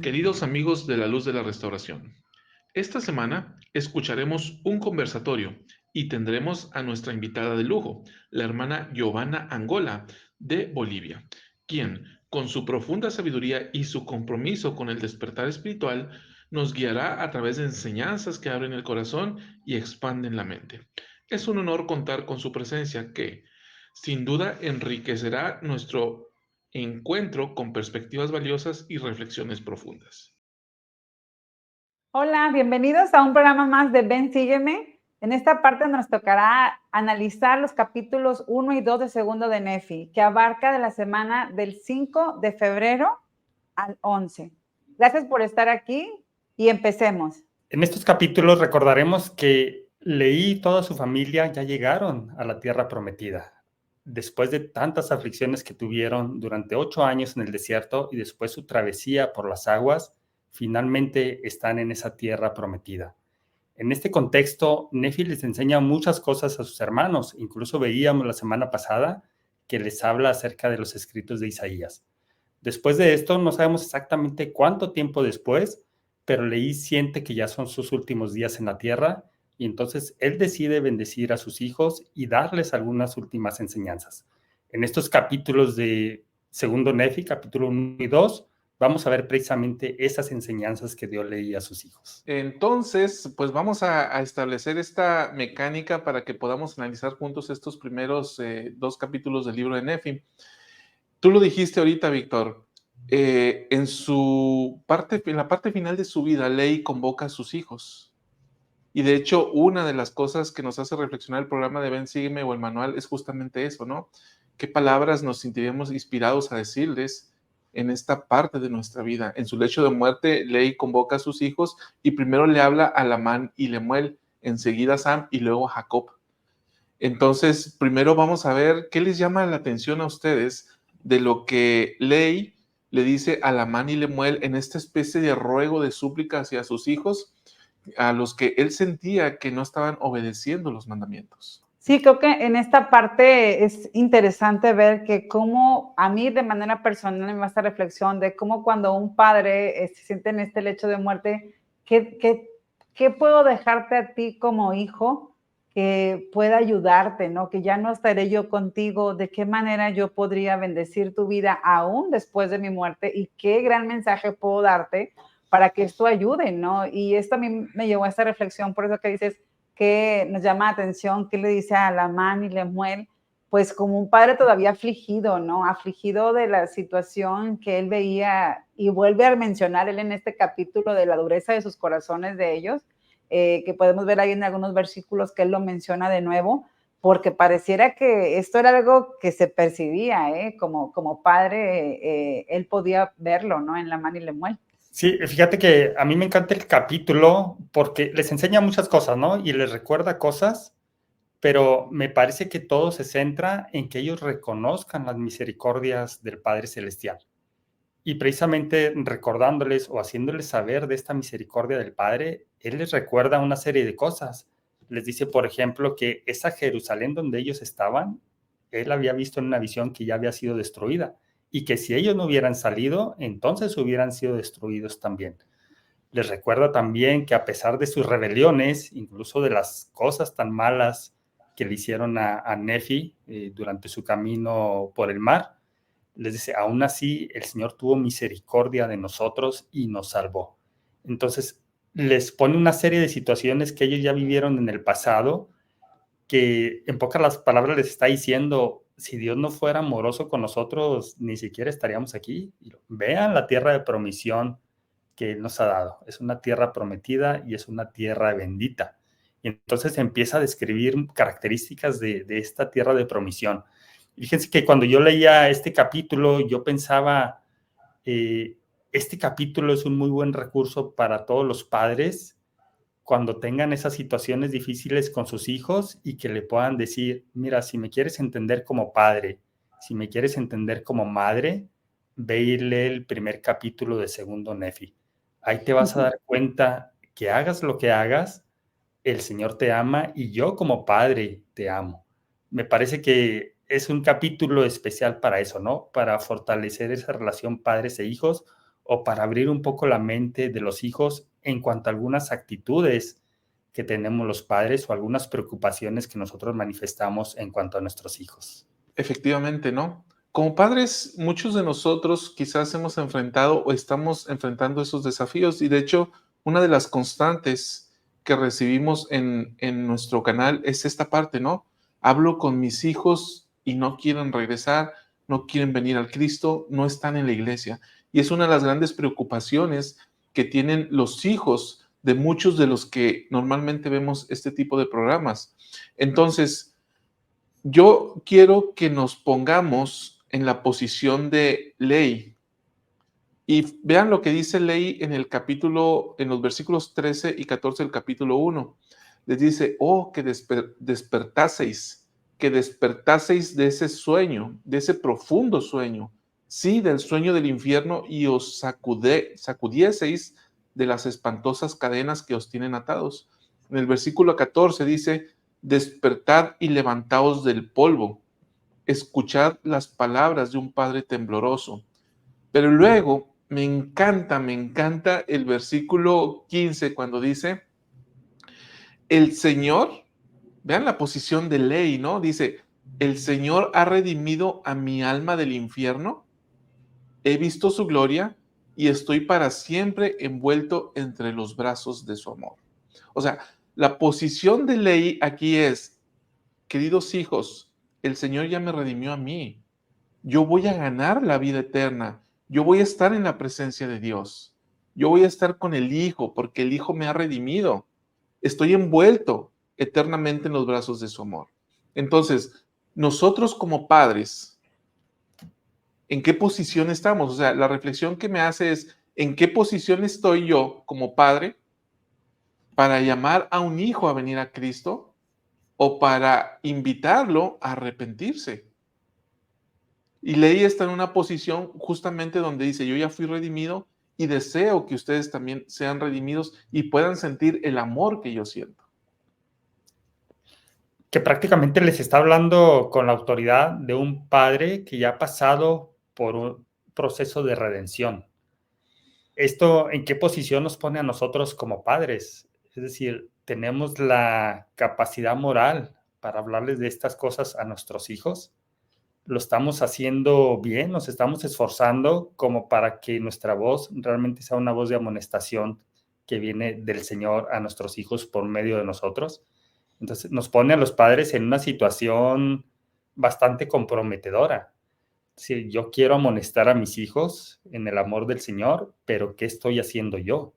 Queridos amigos de la Luz de la Restauración, esta semana escucharemos un conversatorio y tendremos a nuestra invitada de lujo, la hermana Giovanna Angola de Bolivia, quien, con su profunda sabiduría y su compromiso con el despertar espiritual, nos guiará a través de enseñanzas que abren el corazón y expanden la mente. Es un honor contar con su presencia que, sin duda, enriquecerá nuestro encuentro con perspectivas valiosas y reflexiones profundas. Hola, bienvenidos a un programa más de Ven, Sígueme. En esta parte nos tocará analizar los capítulos 1 y 2 de Segundo de Nefi, que abarca de la semana del 5 de febrero al 11. Gracias por estar aquí y empecemos. En estos capítulos recordaremos que Leí y toda su familia ya llegaron a la tierra prometida, después de tantas aflicciones que tuvieron durante 8 años en el desierto y después su travesía por las aguas, finalmente están en esa tierra prometida. En este contexto, Nefi les enseña muchas cosas a sus hermanos. Incluso veíamos la semana pasada que les habla acerca de los escritos de Isaías. Después de esto, no sabemos exactamente cuánto tiempo después, pero Leí siente que ya son sus últimos días en la tierra y entonces él decide bendecir a sus hijos y darles algunas últimas enseñanzas. En estos capítulos de Segundo Nefi, capítulo 1 y 2, vamos a ver precisamente esas enseñanzas que dio Leí a sus hijos. Entonces, pues vamos a establecer esta mecánica para que podamos analizar juntos estos primeros 2 capítulos del libro de Nefi. Tú lo dijiste ahorita, Víctor. En la parte final de su vida, Leí convoca a sus hijos. Y de hecho, una de las cosas que nos hace reflexionar el programa de Ven, Sígueme o el manual es justamente eso, ¿no? ¿Qué palabras nos sentiríamos inspirados a decirles en esta parte de nuestra vida? En su lecho de muerte, Leí convoca a sus hijos y primero le habla a Lamán y Lemuel, enseguida a Sam y luego a Jacob. Entonces, primero vamos a ver qué les llama la atención a ustedes de lo que Leí le dice a Lamán y Lemuel en esta especie de ruego, de súplica hacia sus hijos, a los que él sentía que no estaban obedeciendo los mandamientos. Sí, creo que en esta parte es interesante ver que cómo a mí de manera personal me va esta reflexión de cómo cuando un padre se siente en este lecho de muerte, ¿qué puedo dejarte a ti como hijo que pueda ayudarte, ¿no? Que ya no estaré yo contigo, de qué manera yo podría bendecir tu vida aún después de mi muerte y qué gran mensaje puedo darte para que esto ayude, ¿no? Y esto a mí me llevó a esta reflexión, por eso que dices, que nos llama la atención, que le dice a Lamán y Lemuel, pues como un padre todavía afligido, ¿no? Afligido de la situación que él veía y vuelve a mencionar él en este capítulo de la dureza de sus corazones de ellos, que podemos ver ahí en algunos versículos que él lo menciona de nuevo, porque pareciera que esto era algo que se percibía, como padre, él podía verlo, ¿no? En Lamán y Lemuel. Sí, fíjate que a mí me encanta el capítulo porque les enseña muchas cosas, ¿no? Y les recuerda cosas, pero me parece que todo se centra en que ellos reconozcan las misericordias del Padre Celestial. Y precisamente recordándoles o haciéndoles saber de esta misericordia del Padre, Él les recuerda una serie de cosas. Les dice, por ejemplo, que esa Jerusalén donde ellos estaban, Él había visto en una visión que ya había sido destruida y que si ellos no hubieran salido, entonces hubieran sido destruidos también. Les recuerda también que a pesar de sus rebeliones, incluso de las cosas tan malas que le hicieron a Nefi durante su camino por el mar, les dice, aún así el Señor tuvo misericordia de nosotros y nos salvó. Entonces, les pone una serie de situaciones que ellos ya vivieron en el pasado, que en pocas palabras les está diciendo, si Dios no fuera amoroso con nosotros, ni siquiera estaríamos aquí. Vean la tierra de promisión que Él nos ha dado. Es una tierra prometida y es una tierra bendita. Y entonces empieza a describir características de esta tierra de promisión. Fíjense que cuando yo leía este capítulo, yo pensaba, este capítulo es un muy buen recurso para todos los padres cuando tengan esas situaciones difíciles con sus hijos y que le puedan decir, mira, si me quieres entender como padre, si me quieres entender como madre, ve y lee el primer capítulo de Segundo Nefi. Ahí te vas a dar cuenta que hagas lo que hagas, el Señor te ama y yo como padre te amo. Me parece que es un capítulo especial para eso, ¿no? Para fortalecer esa relación padres e hijos o para abrir un poco la mente de los hijos en cuanto a algunas actitudes que tenemos los padres o algunas preocupaciones que nosotros manifestamos en cuanto a nuestros hijos. Efectivamente, ¿no? Como padres, muchos de nosotros quizás hemos enfrentado o estamos enfrentando esos desafíos y de hecho, una de las constantes que recibimos en nuestro canal es esta parte, ¿no? Hablo con mis hijos y no quieren regresar, no quieren venir al Cristo, no están en la iglesia. Y es una de las grandes preocupaciones que tienen los hijos de muchos de los que normalmente vemos este tipo de programas. Entonces, yo quiero que nos pongamos en la posición de Ley y vean lo que dice Ley en el capítulo, en los versículos 13 y 14 del capítulo 1. Les dice, oh, que despertaseis, que despertaseis de ese sueño, de ese profundo sueño, sí, del sueño del infierno y os sacudieseis de las espantosas cadenas que os tienen atados. En el versículo 14 dice, despertad y levantaos del polvo, escuchad las palabras de un padre tembloroso. Pero luego me encanta el versículo 15 cuando dice, el Señor, vean la posición de Ley, ¿no? Dice, el Señor ha redimido a mi alma del infierno, he visto su gloria y estoy para siempre envuelto entre los brazos de su amor. O sea, la posición de Ley aquí es, queridos hijos, el Señor ya me redimió a mí. Yo voy a ganar la vida eterna. Yo voy a estar en la presencia de Dios. Yo voy a estar con el Hijo porque el Hijo me ha redimido. Estoy envuelto eternamente en los brazos de su amor. Entonces, nosotros como padres, ¿en qué posición estamos? O sea, la reflexión que me hace es, ¿en qué posición estoy yo como padre para llamar a un hijo a venir a Cristo o para invitarlo a arrepentirse? Y Ley está en una posición justamente donde dice, yo ya fui redimido y deseo que ustedes también sean redimidos y puedan sentir el amor que yo siento. Que prácticamente les está hablando con la autoridad de un padre que ya ha pasado por un proceso de redención. ¿Esto en qué posición nos pone a nosotros como padres? Es decir, ¿tenemos la capacidad moral para hablarles de estas cosas a nuestros hijos? ¿Lo estamos haciendo bien? ¿Nos estamos esforzando como para que nuestra voz realmente sea una voz de amonestación que viene del Señor a nuestros hijos por medio de nosotros? Entonces nos pone a los padres en una situación bastante comprometedora. Si yo quiero amonestar a mis hijos en el amor del Señor, pero ¿qué estoy haciendo yo?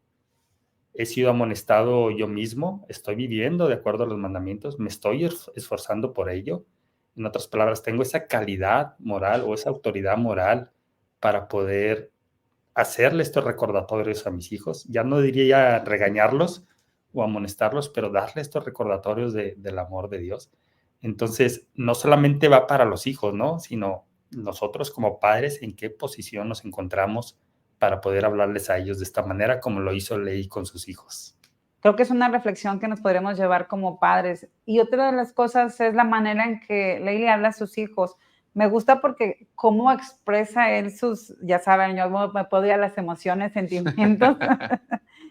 ¿He sido amonestado yo mismo? ¿Estoy viviendo de acuerdo a los mandamientos? ¿Me estoy esforzando por ello? En otras palabras, ¿tengo esa calidad moral o esa autoridad moral para poder hacerle estos recordatorios a mis hijos? Ya no diría regañarlos o amonestarlos, pero darle estos recordatorios del amor de Dios. Entonces, no solamente va para los hijos, ¿no? Sino nosotros como padres, ¿en qué posición nos encontramos para poder hablarles a ellos de esta manera como lo hizo Ley con sus hijos? Creo que es una reflexión que nos podremos llevar como padres. Y otra de las cosas es la manera en que Ley le habla a sus hijos. Me gusta porque cómo expresa él sus, ya saben, yo me puedo ir a las emociones, sentimientos.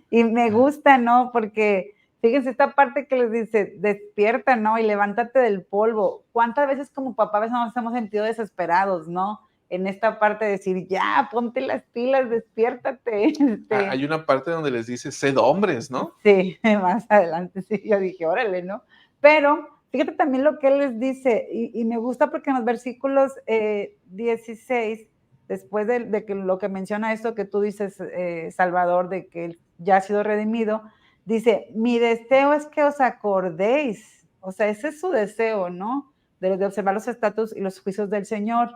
Y me gusta, ¿no? Porque fíjense esta parte que les dice, despierta, ¿no? Y levántate del polvo. ¿Cuántas veces como papá a veces nos hemos sentido desesperados, ¿no? En esta parte de decir, ya, ponte las pilas, despiértate. Hay una parte donde les dice, sed hombres, ¿no? Sí, más adelante, sí, yo dije, órale, ¿no? Pero fíjate también lo que él les dice, y me gusta porque en los versículos 16, después de que lo que menciona esto que tú dices, Salvador, de que él ya ha sido redimido, dice, mi deseo es que os acordéis, o sea, ese es su deseo, ¿no? De observar los estatutos y los juicios del Señor.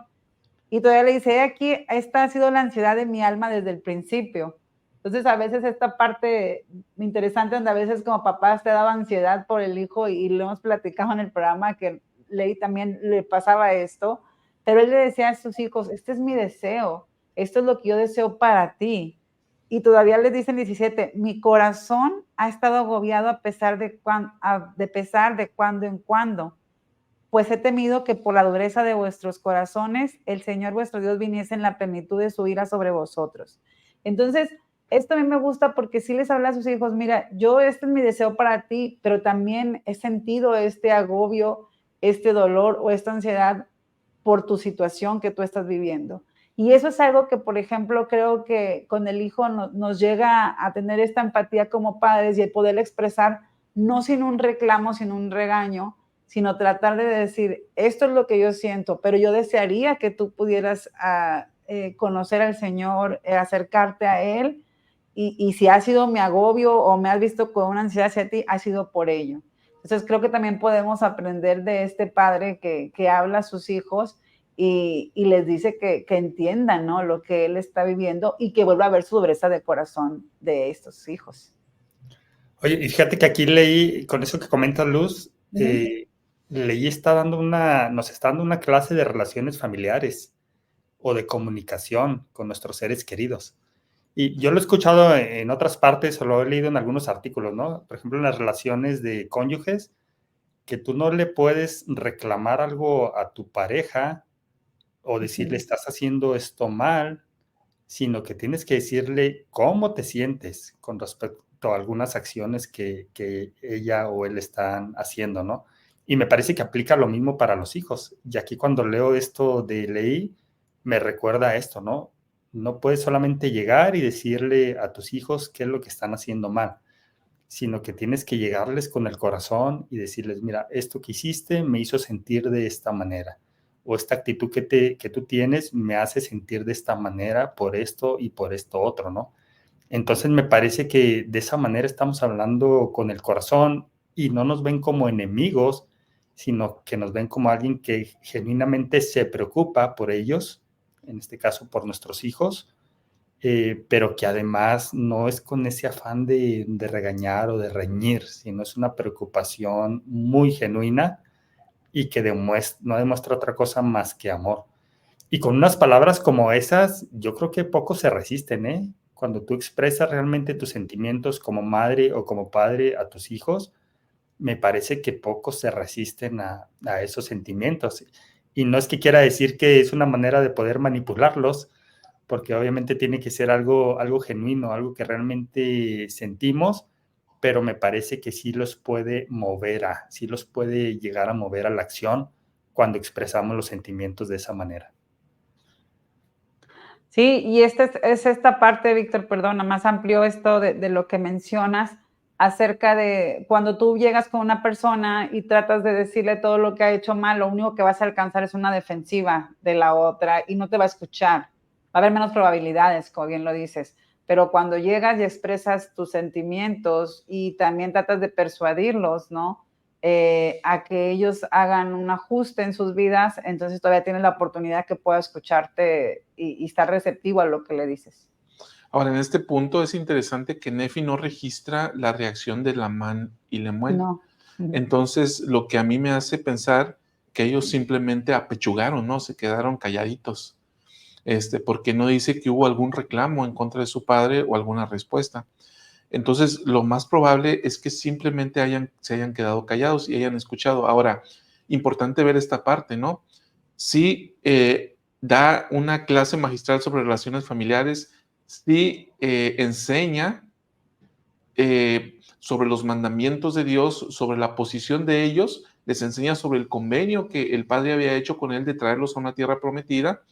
Y todavía le dice, aquí, esta ha sido la ansiedad de mi alma desde el principio. Entonces, a veces esta parte interesante donde a veces como papás te daba ansiedad por el hijo y lo hemos platicado en el programa que Ley también le pasaba esto, pero él le decía a sus hijos, este es mi deseo, esto es lo que yo deseo para ti. Y todavía les dicen 17, mi corazón ha estado agobiado a pesar de cuando en cuando, pues he temido que por la dureza de vuestros corazones el Señor vuestro Dios viniese en la plenitud de su ira sobre vosotros. Entonces, esto a mí me gusta porque sí les habla a sus hijos, mira, yo este es mi deseo para ti, pero también he sentido este agobio, este dolor o esta ansiedad por tu situación que tú estás viviendo. Y eso es algo que, por ejemplo, creo que con el hijo nos llega a tener esta empatía como padres y el poder expresar, no sin un reclamo, sin un regaño, sino tratar de decir, esto es lo que yo siento, pero yo desearía que tú pudieras conocer al Señor, acercarte a Él, y si ha sido mi agobio o me has visto con una ansiedad hacia ti, ha sido por ello. Entonces creo que también podemos aprender de este padre que habla a sus hijos y les dice que entiendan, ¿no?, lo que él está viviendo y que vuelva a ver su dureza de corazón de estos hijos. Oye, y fíjate que aquí leí, con eso que comenta Luz, leí nos está dando una clase de relaciones familiares o de comunicación con nuestros seres queridos. Y yo lo he escuchado en otras partes o lo he leído en algunos artículos, ¿no? Por ejemplo, en las relaciones de cónyuges, que tú no le puedes reclamar algo a tu pareja o decirle, estás haciendo esto mal, sino que tienes que decirle cómo te sientes con respecto a algunas acciones que ella o él están haciendo, ¿no? Y me parece que aplica lo mismo para los hijos. Y aquí cuando leo esto de Ley, me recuerda a esto, ¿no? No puedes solamente llegar y decirle a tus hijos qué es lo que están haciendo mal, sino que tienes que llegarles con el corazón y decirles, mira, esto que hiciste me hizo sentir de esta manera, o esta actitud que tú tienes me hace sentir de esta manera por esto y por esto otro, ¿no? Entonces me parece que de esa manera estamos hablando con el corazón y no nos ven como enemigos, sino que nos ven como alguien que genuinamente se preocupa por ellos, en este caso por nuestros hijos, pero que además no es con ese afán de regañar o de reñir, sino es una preocupación muy genuina y que no demuestra otra cosa más que amor. Y con unas palabras como esas, yo creo que pocos se resisten, ¿eh? Cuando tú expresas realmente tus sentimientos como madre o como padre a tus hijos, me parece que pocos se resisten a esos sentimientos. Y no es que quiera decir que es una manera de poder manipularlos, porque obviamente tiene que ser algo genuino, algo que realmente sentimos, pero me parece que sí los puede sí los puede llegar a mover a la acción cuando expresamos los sentimientos de esa manera. Sí, y es esta parte, Víctor, perdona, más amplio esto de lo que mencionas acerca de cuando tú llegas con una persona y tratas de decirle todo lo que ha hecho mal, lo único que vas a alcanzar es una defensiva de la otra y no te va a escuchar. Va a haber menos probabilidades, como bien lo dices. Pero cuando llegas y expresas tus sentimientos y también tratas de persuadirlos, ¿no?, a que ellos hagan un ajuste en sus vidas, entonces todavía tienes la oportunidad que pueda escucharte y estar receptivo a lo que le dices. Ahora, en este punto es interesante que Nefi no registra la reacción de Lamán y Lemuel. No. Entonces, lo que a mí me hace pensar que ellos simplemente apechugaron, ¿no? Se quedaron calladitos, porque no dice que hubo algún reclamo en contra de su padre o alguna respuesta. Entonces, lo más probable es que simplemente se hayan quedado callados y hayan escuchado. Ahora, importante ver esta parte, ¿no? Sí, da una clase magistral sobre relaciones familiares, sí enseña sobre los mandamientos de Dios, sobre la posición de ellos, les enseña sobre el convenio que el Padre había hecho con él de traerlos a una tierra prometida,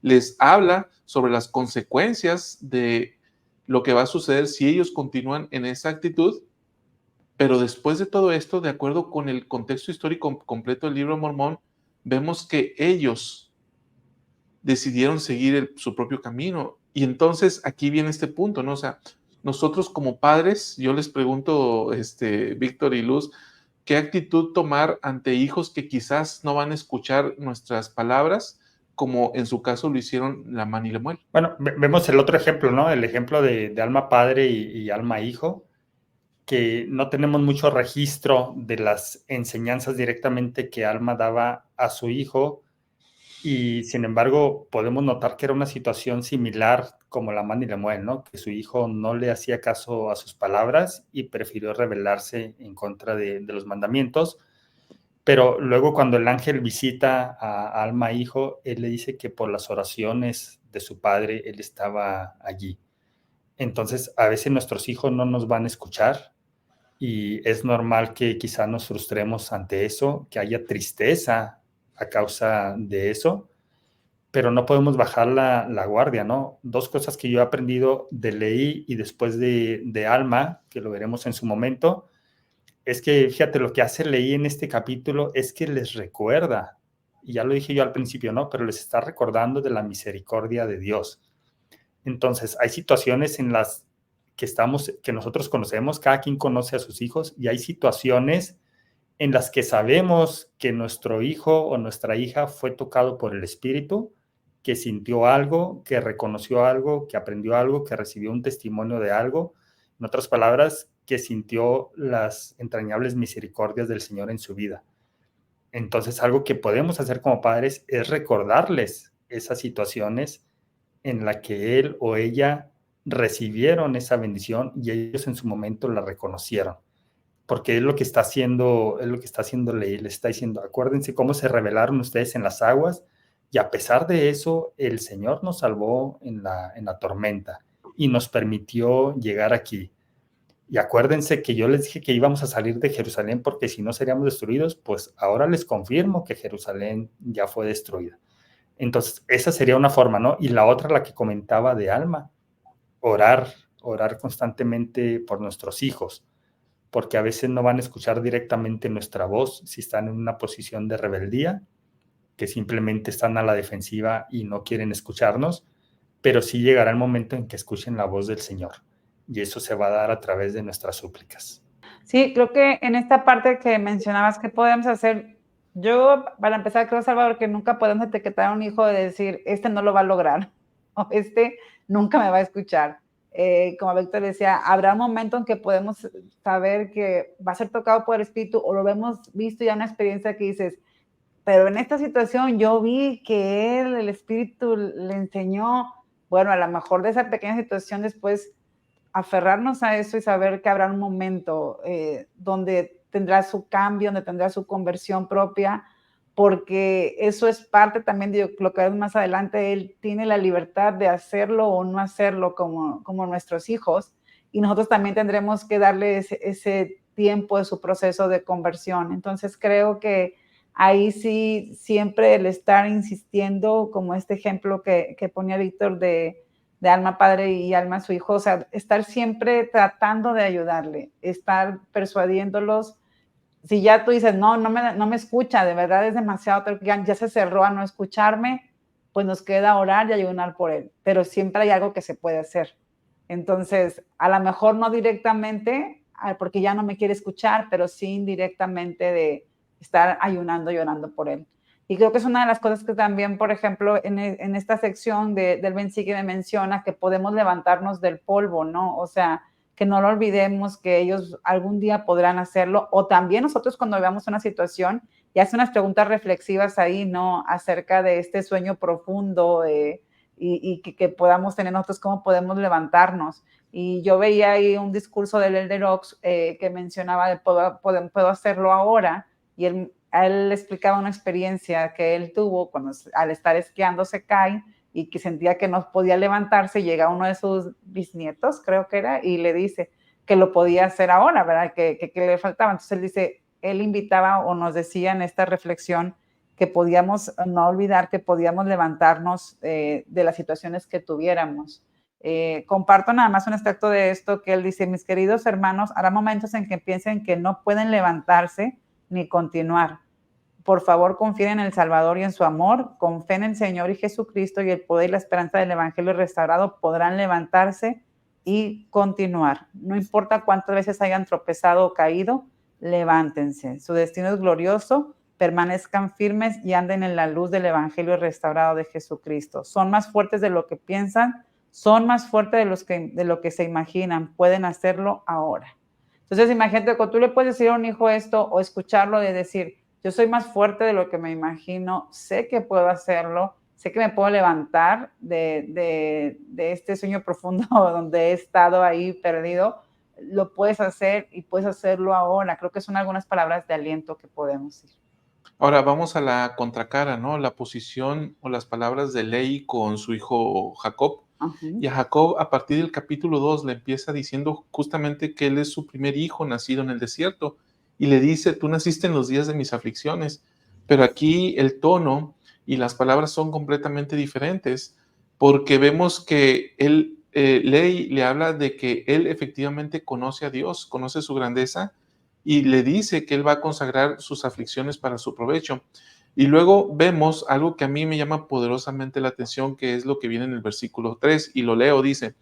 les habla sobre las consecuencias de lo que va a suceder si ellos continúan en esa actitud, pero después de todo esto, de acuerdo con el contexto histórico completo del libro Mormón, vemos que ellos decidieron seguir su propio camino. Y entonces aquí viene este punto, ¿no? O sea, nosotros como padres, yo les pregunto, Víctor y Luz, ¿qué actitud tomar ante hijos que quizás no van a escuchar nuestras palabras, como en su caso lo hicieron Lamán y Lemuel. Bueno, vemos el otro ejemplo, ¿no? El ejemplo de alma padre y alma hijo, que no tenemos mucho registro de las enseñanzas directamente que Alma daba a su hijo, y sin embargo podemos notar que era una situación similar como Lamán y Lemuel, ¿no? Que su hijo no le hacía caso a sus palabras y prefirió rebelarse en contra de los mandamientos. Pero luego cuando el ángel visita a Alma hijo, él le dice que por las oraciones de su padre él estaba allí. Entonces a veces nuestros hijos no nos van a escuchar, y es normal que quizá nos frustremos ante eso, que haya tristeza a causa de eso, pero no podemos bajar la guardia, ¿no? Dos cosas que yo he aprendido de Leí y después de Alma, que lo veremos en su momento, es que, fíjate, lo que hace Leí en este capítulo es que les recuerda, y ya lo dije yo al principio, ¿no? Pero les está recordando de la misericordia de Dios. Entonces, hay situaciones en las que nosotros conocemos, cada quien conoce a sus hijos, y hay situaciones en las que sabemos que nuestro hijo o nuestra hija fue tocado por el Espíritu, que sintió algo, que reconoció algo, que aprendió algo, que recibió un testimonio de algo. En otras palabras, que sintió las entrañables misericordias del Señor en su vida. Entonces, algo que podemos hacer como padres es recordarles esas situaciones en la que él o ella recibieron esa bendición y ellos en su momento la reconocieron. Porque es lo que está haciendo Leí, le está diciendo, acuérdense cómo se rebelaron ustedes en las aguas, y a pesar de eso, el Señor nos salvó en la tormenta y nos permitió llegar aquí. Y acuérdense que yo les dije que íbamos a salir de Jerusalén porque si no seríamos destruidos, pues ahora les confirmo que Jerusalén ya fue destruida. Entonces, esa sería una forma, ¿no? Y la otra, la que comentaba de Alma, orar constantemente por nuestros hijos, porque a veces no van a escuchar directamente nuestra voz si están en una posición de rebeldía, que simplemente están a la defensiva y no quieren escucharnos, pero sí llegará el momento en que escuchen la voz del Señor, y eso se va a dar a través de nuestras súplicas. Sí, creo que en esta parte que mencionabas, ¿qué podemos hacer? Yo, para empezar, creo, Salvador, que nunca podemos etiquetar a un hijo de decir, este no lo va a lograr, o este nunca me va a escuchar. Como Víctor decía, habrá un momento en que podemos saber que va a ser tocado por el Espíritu, o lo hemos visto ya una experiencia que dices, pero en esta situación yo vi que él, el Espíritu, le enseñó, bueno, a lo mejor de esa pequeña situación después aferrarnos a eso y saber que habrá un momento donde tendrá su cambio, donde tendrá su conversión propia, porque eso es parte también de lo que vemos más adelante. Él tiene la libertad de hacerlo o no hacerlo como nuestros hijos, y nosotros también tendremos que darle ese tiempo de su proceso de conversión. Entonces creo que ahí sí, siempre el estar insistiendo, como este ejemplo que ponía Víctor de alma padre y alma su hijo, o sea, estar siempre tratando de ayudarle, estar persuadiéndolos. Si ya tú dices, no me escucha, de verdad es demasiado, ya se cerró a no escucharme, pues nos queda orar y ayunar por él, pero siempre hay algo que se puede hacer. Entonces, a lo mejor no directamente, porque ya no me quiere escuchar, pero sí indirectamente de estar ayunando y orando por él. Y creo que es una de las cosas que también, por ejemplo, en esta sección del Ben Sigue me menciona que podemos levantarnos del polvo, ¿no? O sea, que no lo olvidemos, que ellos algún día podrán hacerlo, o también nosotros cuando veamos una situación y hace unas preguntas reflexivas ahí, ¿no? Acerca de este sueño profundo y que podamos tener nosotros, cómo podemos levantarnos. Y yo veía ahí un discurso del Elder Oaks que mencionaba de puedo hacerlo ahora, y a él le explicaba una experiencia que él tuvo cuando al estar esquiando se cae y que sentía que no podía levantarse. Llega uno de sus bisnietos, creo que era, y le dice que lo podía hacer ahora, ¿verdad? Que le faltaba. Entonces él dice, él invitaba o nos decía en esta reflexión que podíamos no olvidar que podíamos levantarnos de las situaciones que tuviéramos. Comparto nada más un extracto de esto que él dice: mis queridos hermanos, habrá momentos en que piensen que no pueden levantarse ni continuar. Por favor, confíen en el Salvador y en su amor, con fe en el Señor y Jesucristo, y el poder y la esperanza del Evangelio restaurado podrán levantarse y continuar. No importa cuántas veces hayan tropezado o caído, levántense. Su destino es glorioso, permanezcan firmes y anden en la luz del Evangelio restaurado de Jesucristo. Son más fuertes de lo que piensan, son más fuertes de lo que se imaginan, pueden hacerlo ahora. Entonces, imagínate, cuando tú le puedes decir a un hijo esto o escucharlo de decir, yo soy más fuerte de lo que me imagino, sé que puedo hacerlo, sé que me puedo levantar de este sueño profundo donde he estado ahí perdido, lo puedes hacer y puedes hacerlo ahora. Creo que son algunas palabras de aliento que podemos decir. Ahora vamos a la contracara, ¿no? La posición o las palabras de Ley con su hijo Jacob. Y a Jacob, a partir del capítulo 2, le empieza diciendo justamente que él es su primer hijo nacido en el desierto. Y le dice, tú naciste en los días de mis aflicciones. Pero aquí el tono y las palabras son completamente diferentes, porque vemos que él, Ley le habla de que él efectivamente conoce a Dios, conoce su grandeza, y le dice que él va a consagrar sus aflicciones para su provecho. Y luego vemos algo que a mí me llama poderosamente la atención, que es lo que viene en el versículo 3, y lo leo, dice,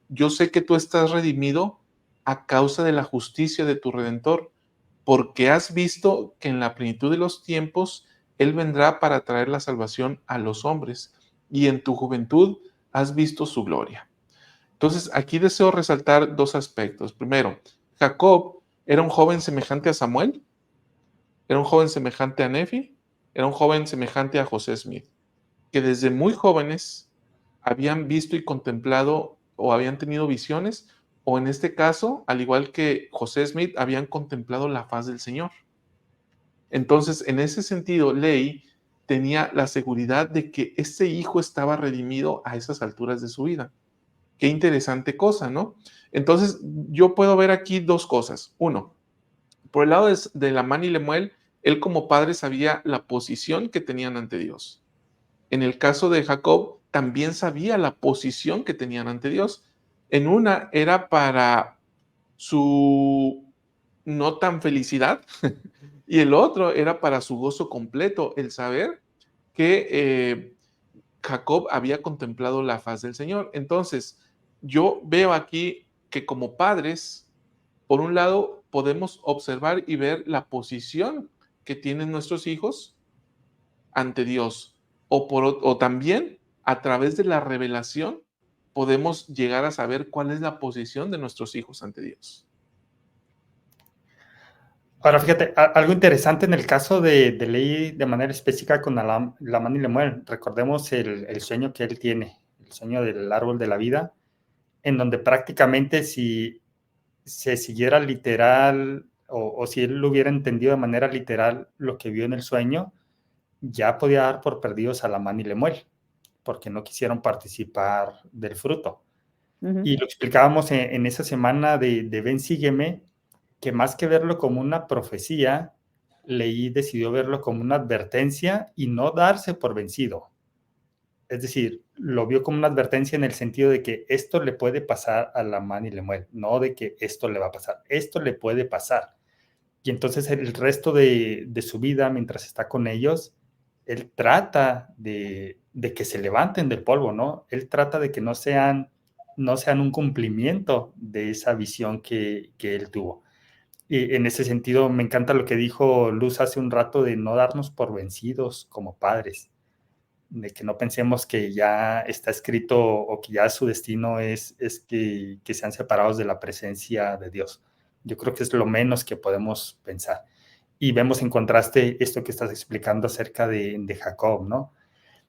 yo sé que tú estás redimido a causa de la justicia de tu Redentor, porque has visto que en la plenitud de los tiempos Él vendrá para traer la salvación a los hombres, y en tu juventud has visto su gloria. Entonces, aquí deseo resaltar dos aspectos. Primero, Jacob era un joven semejante a Samuel, era un joven semejante a Nefi, era un joven semejante a José Smith, que desde muy jóvenes habían visto y contemplado o habían tenido visiones, o en este caso, al igual que José Smith, habían contemplado la faz del Señor. Entonces, en ese sentido, Ley tenía la seguridad de que este hijo estaba redimido a esas alturas de su vida. Qué interesante cosa, ¿no? Entonces, yo puedo ver aquí dos cosas. Uno, por el lado de Lamán y Lemuel, él como padre sabía la posición que tenían ante Dios. En el caso de Jacob, también sabía la posición que tenían ante Dios. En una era para su no tan felicidad y el otro era para su gozo completo, el saber que Jacob había contemplado la faz del Señor. Entonces, yo veo aquí que como padres, por un lado, podemos observar y ver la posición que tienen nuestros hijos ante Dios, o también a través de la revelación podemos llegar a saber cuál es la posición de nuestros hijos ante Dios. Ahora, fíjate, algo interesante en el caso de Ley de manera específica con Lamán y Lemuel. Recordemos el sueño que él tiene, el sueño del árbol de la vida, en donde prácticamente si se siguiera literal o si él lo hubiera entendido de manera literal lo que vio en el sueño, ya podía dar por perdidos a Lamán y Lemuel, porque no quisieron participar del fruto. Y lo explicábamos en esa semana de Ven, sígueme, que más que verlo como una profecía, Leí decidió verlo como una advertencia y no darse por vencido. Es decir, lo vio como una advertencia en el sentido de que esto le puede pasar a Lamán y Lemuel, no de que esto le va a pasar, esto le puede pasar. Y entonces el resto de su vida, mientras está con ellos, él trata de que se levanten del polvo, ¿no? Él trata de que no sean un cumplimiento de esa visión que él tuvo. Y en ese sentido, me encanta lo que dijo Luz hace un rato de no darnos por vencidos como padres, de que no pensemos que ya está escrito o que ya su destino es que sean separados de la presencia de Dios. Yo creo que es lo menos que podemos pensar. Y vemos en contraste esto que estás explicando acerca de Jacob, ¿no?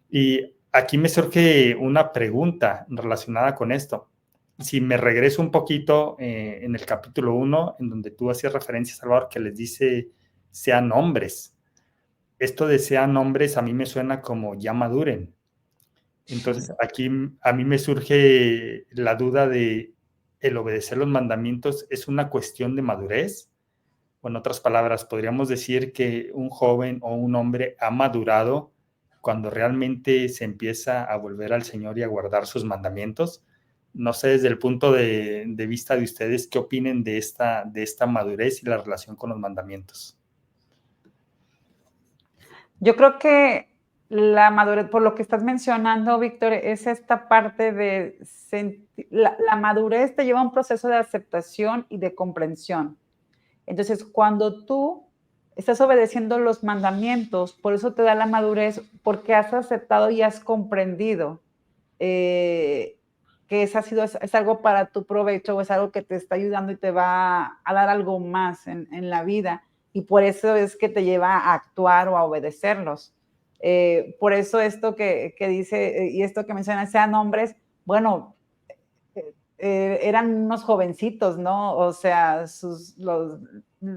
Y aquí me surge una pregunta relacionada con esto. Si me regreso un poquito en el capítulo 1, en donde tú hacías referencia, Salvador, que les dice sean hombres. Esto de sean hombres a mí me suena como ya maduren. Entonces aquí a mí me surge la duda de el obedecer los mandamientos es una cuestión de madurez. O en otras palabras, podríamos decir que un joven o un hombre ha madurado cuando realmente se empieza a volver al Señor y a guardar sus mandamientos. No sé, desde el punto de vista de ustedes, ¿qué opinen de esta madurez y la relación con los mandamientos? Yo creo que la madurez, por lo que estás mencionando, Víctor, es esta parte de la madurez te lleva a un proceso de aceptación y de comprensión. Entonces, cuando tú estás obedeciendo los mandamientos, por eso te da la madurez, porque has aceptado y has comprendido que es algo para tu provecho o es algo que te está ayudando y te va a dar algo más en la vida. Y por eso es que te lleva a actuar o a obedecerlos. Por eso esto que dice y esto que menciona, sean hombres, bueno, eran unos jovencitos, ¿no? O sea,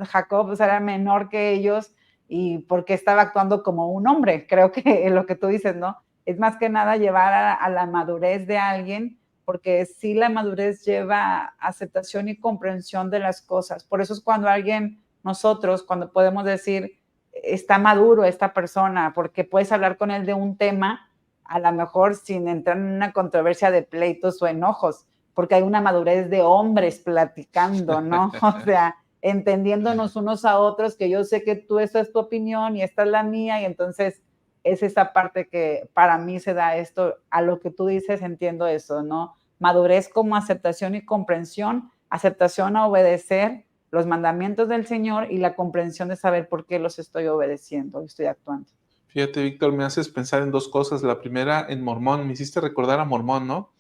Jacob, o sea, era menor que ellos y porque estaba actuando como un hombre, creo que lo que tú dices, ¿no? Es más que nada llevar a la madurez de alguien, porque sí la madurez lleva aceptación y comprensión de las cosas. Por eso es cuando alguien, nosotros, cuando podemos decir, está maduro esta persona, porque puedes hablar con él de un tema, a lo mejor sin entrar en una controversia de pleitos o enojos, porque hay una madurez de hombres platicando, ¿no? O sea, entendiéndonos unos a otros, que yo sé que tú, esta es tu opinión y esta es la mía, y entonces es esa parte que para mí se da esto, a lo que tú dices, entiendo eso, ¿no? Madurez como aceptación y comprensión, aceptación a obedecer los mandamientos del Señor y la comprensión de saber por qué los estoy obedeciendo y estoy actuando. Fíjate, Víctor, me haces pensar en dos cosas. La primera, en Mormón, me hiciste recordar a Mormón, ¿no?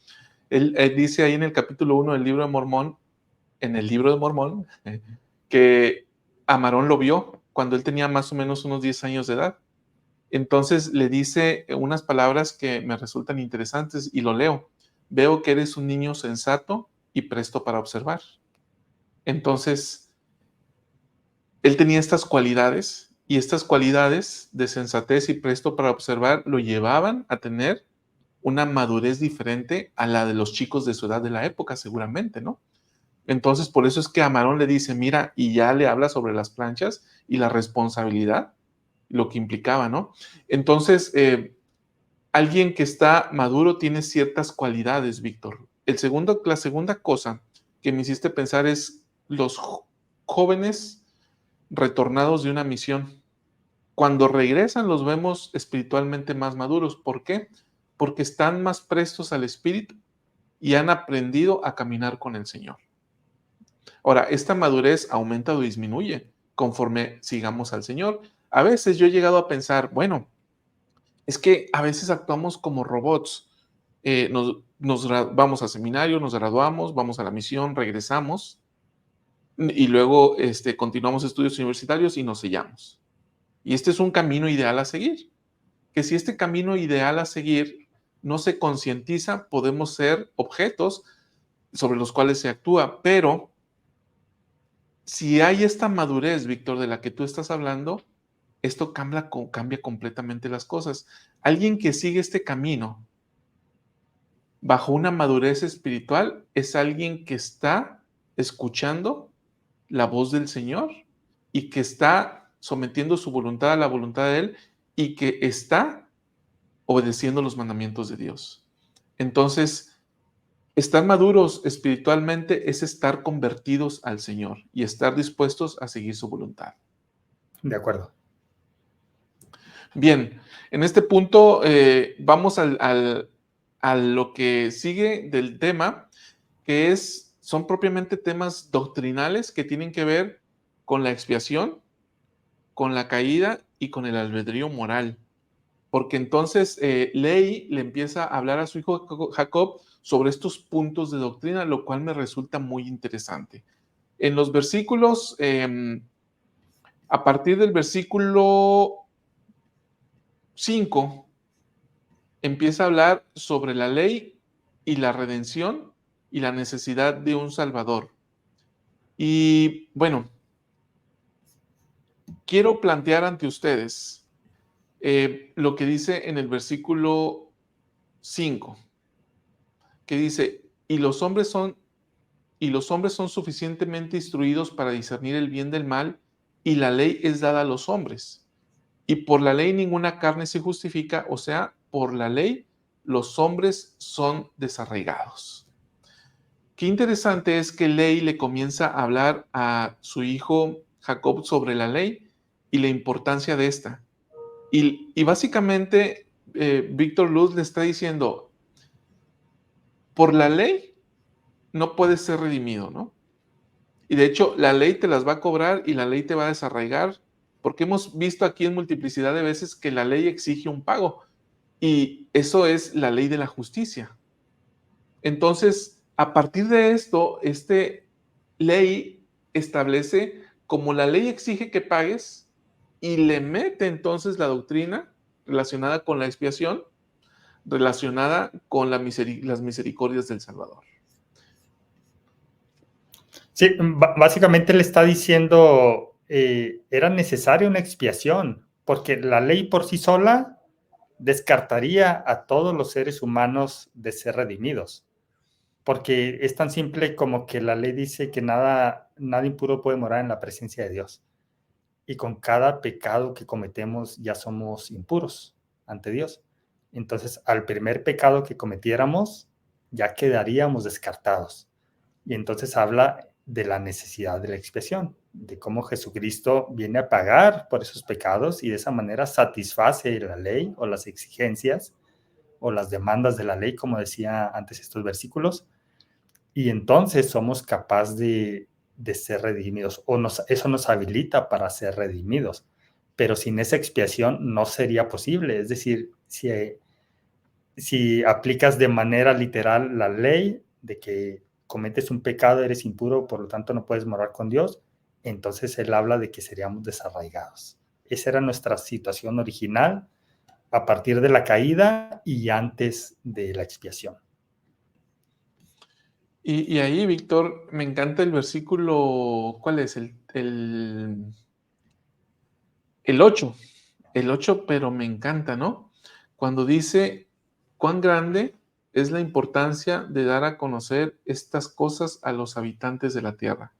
Él dice ahí en el capítulo 1 del libro de Mormón, en el libro de Mormón, que Amarón lo vio cuando él tenía más o menos unos 10 años de edad. Entonces le dice unas palabras que me resultan interesantes y lo leo. Veo que eres un niño sensato y presto para observar. Entonces, él tenía estas cualidades y estas cualidades de sensatez y presto para observar lo llevaban a tener una madurez diferente a la de los chicos de su edad de la época, seguramente, ¿no? Entonces, por eso es que Amarón le dice, mira, y ya le habla sobre las planchas y la responsabilidad, lo que implicaba, ¿no? Entonces, alguien que está maduro tiene ciertas cualidades, Víctor. La segunda cosa que me hiciste pensar es los jóvenes retornados de una misión. Cuando regresan los vemos espiritualmente más maduros. ¿Por qué? Porque están más prestos al Espíritu y han aprendido a caminar con el Señor. Ahora, esta madurez aumenta o disminuye conforme sigamos al Señor. A veces yo he llegado a pensar, bueno, es que a veces actuamos como robots. Vamos a seminario, nos graduamos, vamos a la misión, regresamos y luego continuamos estudios universitarios y nos sellamos. Y este es un camino ideal a seguir. Que si este camino ideal a seguir no se concientiza, podemos ser objetos sobre los cuales se actúa, pero si hay esta madurez, Víctor, de la que tú estás hablando, esto cambia completamente las cosas. Alguien que sigue este camino bajo una madurez espiritual es alguien que está escuchando la voz del Señor y que está sometiendo su voluntad a la voluntad de Él y que está obedeciendo los mandamientos de Dios. Entonces, estar maduros espiritualmente es estar convertidos al Señor y estar dispuestos a seguir su voluntad. De acuerdo. Bien, en este punto vamos a lo que sigue del tema, que son propiamente temas doctrinales que tienen que ver con la expiación, con la caída y con el albedrío moral. Porque entonces Ley le empieza a hablar a su hijo Jacob sobre estos puntos de doctrina, lo cual me resulta muy interesante. En los versículos, a partir del versículo 5, empieza a hablar sobre la ley y la redención y la necesidad de un Salvador. Y bueno, quiero plantear ante ustedes lo que dice en el versículo 5, que dice, y los hombres son suficientemente instruidos para discernir el bien del mal, y la ley es dada a los hombres. Y por la ley ninguna carne se justifica, o sea, por la ley los hombres son desarraigados. Qué interesante es que Ley le comienza a hablar a su hijo Jacob sobre la ley y la importancia de esta. Y básicamente, Víctor Luz le está diciendo, por la ley no puedes ser redimido, ¿no? Y de hecho, la ley te las va a cobrar y la ley te va a desarraigar porque hemos visto aquí en multiplicidad de veces que la ley exige un pago, y eso es la ley de la justicia. Entonces, a partir de esto, ley establece como la ley exige que pagues y le mete entonces la doctrina relacionada con la expiación, relacionada con las misericordias del Salvador. Sí, básicamente le está diciendo, era necesaria una expiación, porque la ley por sí sola descartaría a todos los seres humanos de ser redimidos, porque es tan simple como que la ley dice que nada impuro puede morar en la presencia de Dios, y con cada pecado que cometemos ya somos impuros ante Dios. Entonces, al primer pecado que cometiéramos, ya quedaríamos descartados. Y entonces habla de la necesidad de la expiación, de cómo Jesucristo viene a pagar por esos pecados y de esa manera satisface la ley o las exigencias o las demandas de la ley, como decía antes estos versículos, y entonces somos capaces de ser redimidos, o eso nos habilita para ser redimidos, pero sin esa expiación no sería posible. Es decir, si aplicas de manera literal la ley de que cometes un pecado, eres impuro, por lo tanto no puedes morar con Dios, entonces él habla de que seríamos desarraigados. Esa era nuestra situación original a partir de la caída y antes de la expiación. Y ahí, Víctor, me encanta el versículo, ¿cuál es? El 8. El 8, pero me encanta, ¿no? Cuando dice, cuán grande es la importancia de dar a conocer estas cosas a los habitantes de la tierra,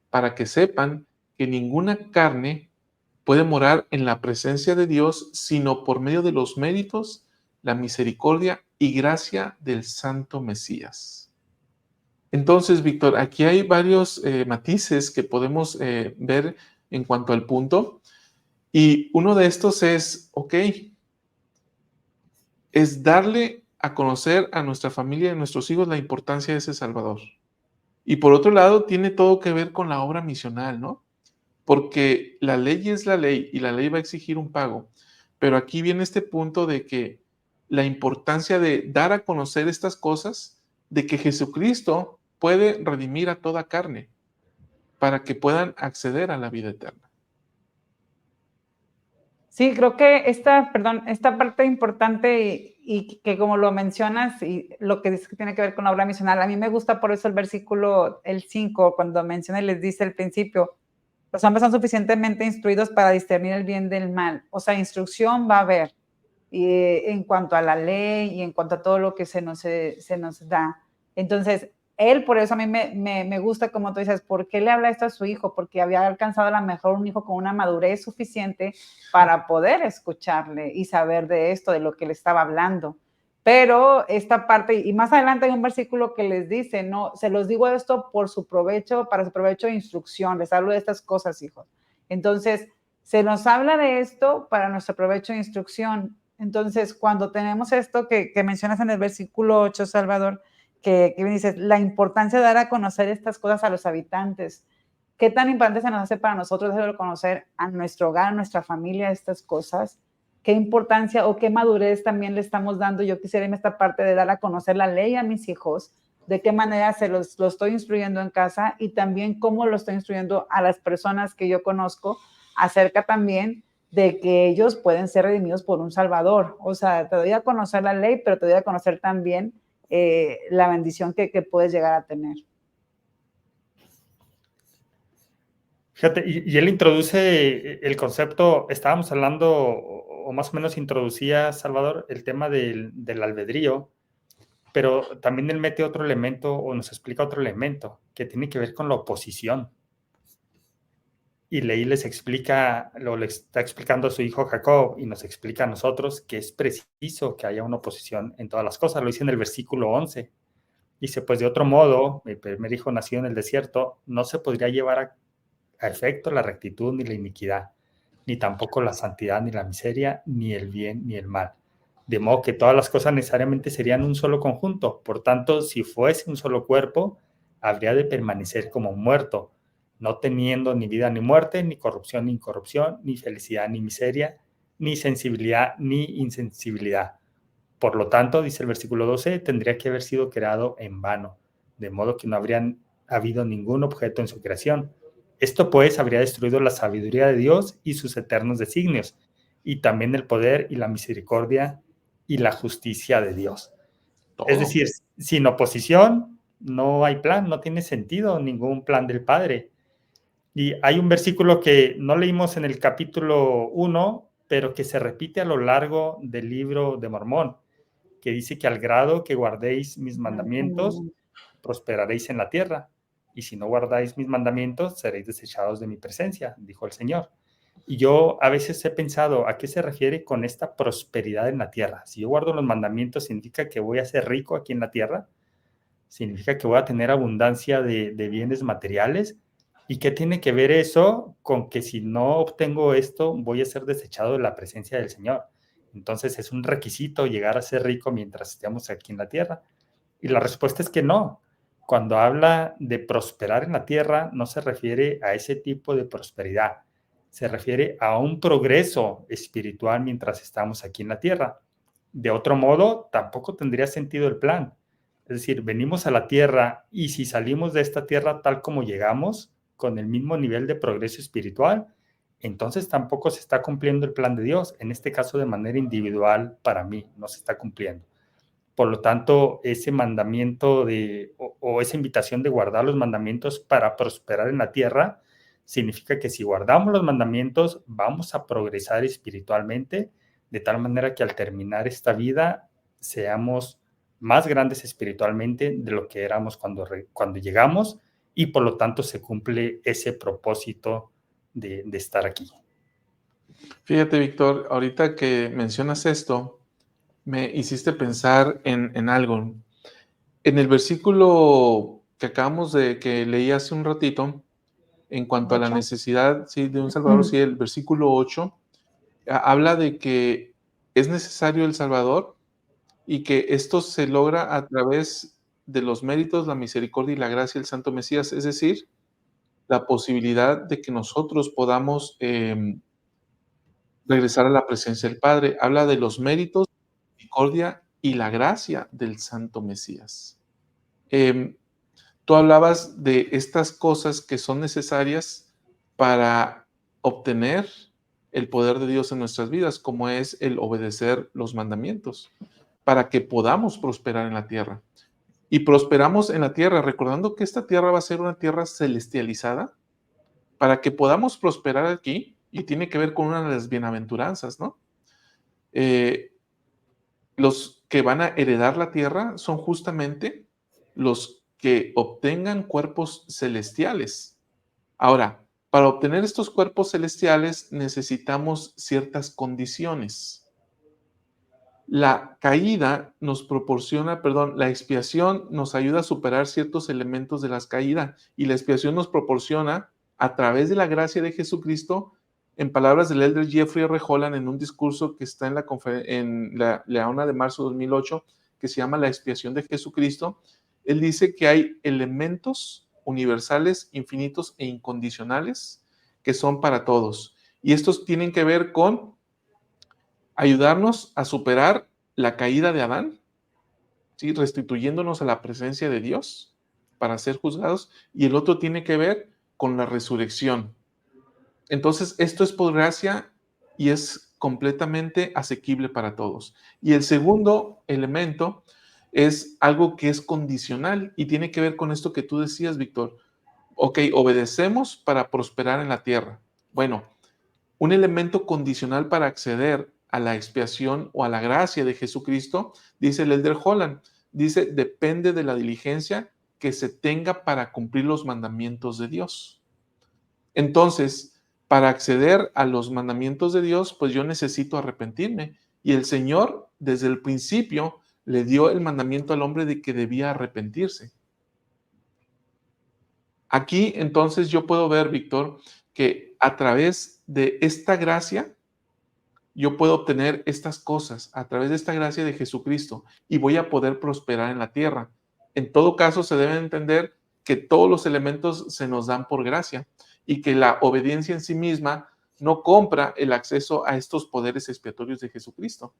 para que sepan que ninguna carne puede morar en la presencia de Dios, sino por medio de los méritos, la misericordia y gracia del Santo Mesías. Entonces, Víctor, aquí hay varios matices que podemos ver en cuanto al punto. Y uno de estos es, es darle a conocer a nuestra familia y a nuestros hijos la importancia de ese Salvador. Y por otro lado, tiene todo que ver con la obra misional, ¿no? Porque la ley es la ley y la ley va a exigir un pago. Pero aquí viene este punto de que la importancia de dar a conocer estas cosas, de que Jesucristo puede redimir a toda carne para que puedan acceder a la vida eterna. Sí, creo que esta parte importante y que como lo mencionas y lo que dices que tiene que ver con la obra misional, a mí me gusta por eso el versículo, el 5, cuando menciona y les dice al principio, los hombres son suficientemente instruidos para discernir el bien del mal. O sea, instrucción va a haber en cuanto a la ley y en cuanto a todo lo que se nos da. Entonces, él, por eso a mí me gusta, como tú dices, ¿por qué le habla esto a su hijo? Porque había alcanzado a lo mejor un hijo con una madurez suficiente para poder escucharle y saber de esto, de lo que le estaba hablando. Pero esta parte, y más adelante hay un versículo que les dice, no, se los digo esto por su provecho, para su provecho de instrucción, les hablo de estas cosas, hijos. Entonces, se nos habla de esto para nuestro provecho de instrucción. Entonces, cuando tenemos esto que mencionas en el versículo 8, Salvador, que dices, la importancia de dar a conocer estas cosas a los habitantes, ¿qué tan importante se nos hace para nosotros de conocer a nuestro hogar, a nuestra familia, estas cosas? ¿Qué importancia o qué madurez también le estamos dando? Yo quisiera irme a esta parte de dar a conocer la ley a mis hijos, de qué manera lo estoy instruyendo en casa y también cómo lo estoy instruyendo a las personas que yo conozco acerca también de que ellos pueden ser redimidos por un Salvador. O sea, te doy a conocer la ley, pero te doy a conocer también la bendición que puedes llegar a tener. Fíjate, y él introduce el concepto, estábamos hablando, o más o menos introducía, Salvador, el tema del albedrío, pero también él mete otro elemento, o nos explica otro elemento, que tiene que ver con la oposición. Y Leí les explica, le está explicando a su hijo Jacob, y nos explica a nosotros que es preciso que haya una oposición en todas las cosas. Lo dice en el versículo 11. Dice, pues de otro modo, mi primer hijo nació en el desierto, no se podría llevar a efecto la rectitud ni la iniquidad, ni tampoco la santidad ni la miseria, ni el bien ni el mal. De modo que todas las cosas necesariamente serían un solo conjunto. Por tanto, si fuese un solo cuerpo, habría de permanecer como muerto. no teniendo ni vida ni muerte, ni corrupción ni incorrupción, ni felicidad ni miseria, ni sensibilidad ni insensibilidad. Por lo tanto, dice el versículo 12, tendría que haber sido creado en vano, de modo que no habría habido ningún objeto en su creación. Esto pues habría destruido la sabiduría de Dios y sus eternos designios, y también el poder y la misericordia y la justicia de Dios. Es Todo. decir, sin oposición no hay plan, no tiene sentido ningún plan del Padre. Y hay un versículo que no leímos en el capítulo 1, pero que se repite a lo largo del libro de Mormón, que dice que al grado que guardéis mis mandamientos, prosperaréis en la tierra. Y si no guardáis mis mandamientos, seréis desechados de mi presencia, dijo el Señor. Y yo a veces he pensado, ¿a qué se refiere con esta prosperidad en la tierra? Si yo guardo los mandamientos, ¿significa que voy a ser rico aquí en la tierra? ¿Significa que voy a tener abundancia de bienes materiales? ¿Y qué tiene que ver eso con que si no obtengo esto, voy a ser desechado de la presencia del Señor? Entonces es un requisito llegar a ser rico mientras estemos aquí en la tierra. Y la respuesta es que no. Cuando habla de prosperar en la tierra, no se refiere a ese tipo de prosperidad. Se refiere a un progreso espiritual mientras estamos aquí en la tierra. De otro modo, tampoco tendría sentido el plan. Es decir, venimos a la tierra y si salimos de esta tierra tal como llegamos, con el mismo nivel de progreso espiritual, entonces tampoco se está cumpliendo el plan de Dios. En este caso, de manera individual, para mí, no se está cumpliendo. Por lo tanto, ese mandamiento o esa invitación de guardar los mandamientos para prosperar en la tierra, significa que si guardamos los mandamientos, vamos a progresar espiritualmente, de tal manera que al terminar esta vida, seamos más grandes espiritualmente de lo que éramos cuando llegamos, y por lo tanto se cumple ese propósito de estar aquí. Fíjate, Víctor, ahorita que mencionas esto, me hiciste pensar en algo. En el versículo que leí hace un ratito, en cuanto a la 8. necesidad, sí, de un Salvador, sí, el versículo 8 habla de que es necesario el Salvador y que esto se logra a través de los méritos, la misericordia y la gracia del Santo Mesías, es decir, la posibilidad de que nosotros podamos regresar a la presencia del Padre. Habla de los méritos, la misericordia y la gracia del Santo Mesías. Tú hablabas de estas cosas que son necesarias para obtener el poder de Dios en nuestras vidas, como es el obedecer los mandamientos, para que podamos prosperar en la tierra. Y prosperamos en la tierra, recordando que esta tierra va a ser una tierra celestializada, para que podamos prosperar aquí, y tiene que ver con una de las bienaventuranzas, ¿no? Los que van a heredar la tierra son justamente los que obtengan cuerpos celestiales. Ahora, para obtener estos cuerpos celestiales necesitamos ciertas condiciones. La caída nos proporciona, perdón, la expiación nos ayuda a superar ciertos elementos de las caídas y la expiación nos proporciona, a través de la gracia de Jesucristo, en palabras del elder Jeffrey R. Holland, en un discurso que está en la Leona de marzo de 2008, que se llama La expiación de Jesucristo, él dice que hay elementos universales, infinitos e incondicionales que son para todos. Y estos tienen que ver con ayudarnos a superar la caída de Adán, ¿sí? Restituyéndonos a la presencia de Dios para ser juzgados, y el otro tiene que ver con la resurrección. Entonces, esto es por gracia y es completamente asequible para todos. Y el segundo elemento es algo que es condicional y tiene que ver con esto que tú decías, Víctor. Ok, obedecemos para prosperar en la tierra. Bueno, un elemento condicional para acceder a la expiación o a la gracia de Jesucristo, dice el elder Holland, dice, depende de la diligencia que se tenga para cumplir los mandamientos de Dios. Entonces, para acceder a los mandamientos de Dios, pues yo necesito arrepentirme. Y el Señor, desde el principio, le dio el mandamiento al hombre de que debía arrepentirse. Aquí, entonces, yo puedo ver, Víctor, que a través de esta gracia, yo puedo obtener estas cosas a través de esta gracia de Jesucristo y voy a poder prosperar en la tierra. En todo caso, se debe entender que todos los elementos se nos dan por gracia y que la obediencia en sí misma no compra el acceso a estos poderes expiatorios de Jesucristo,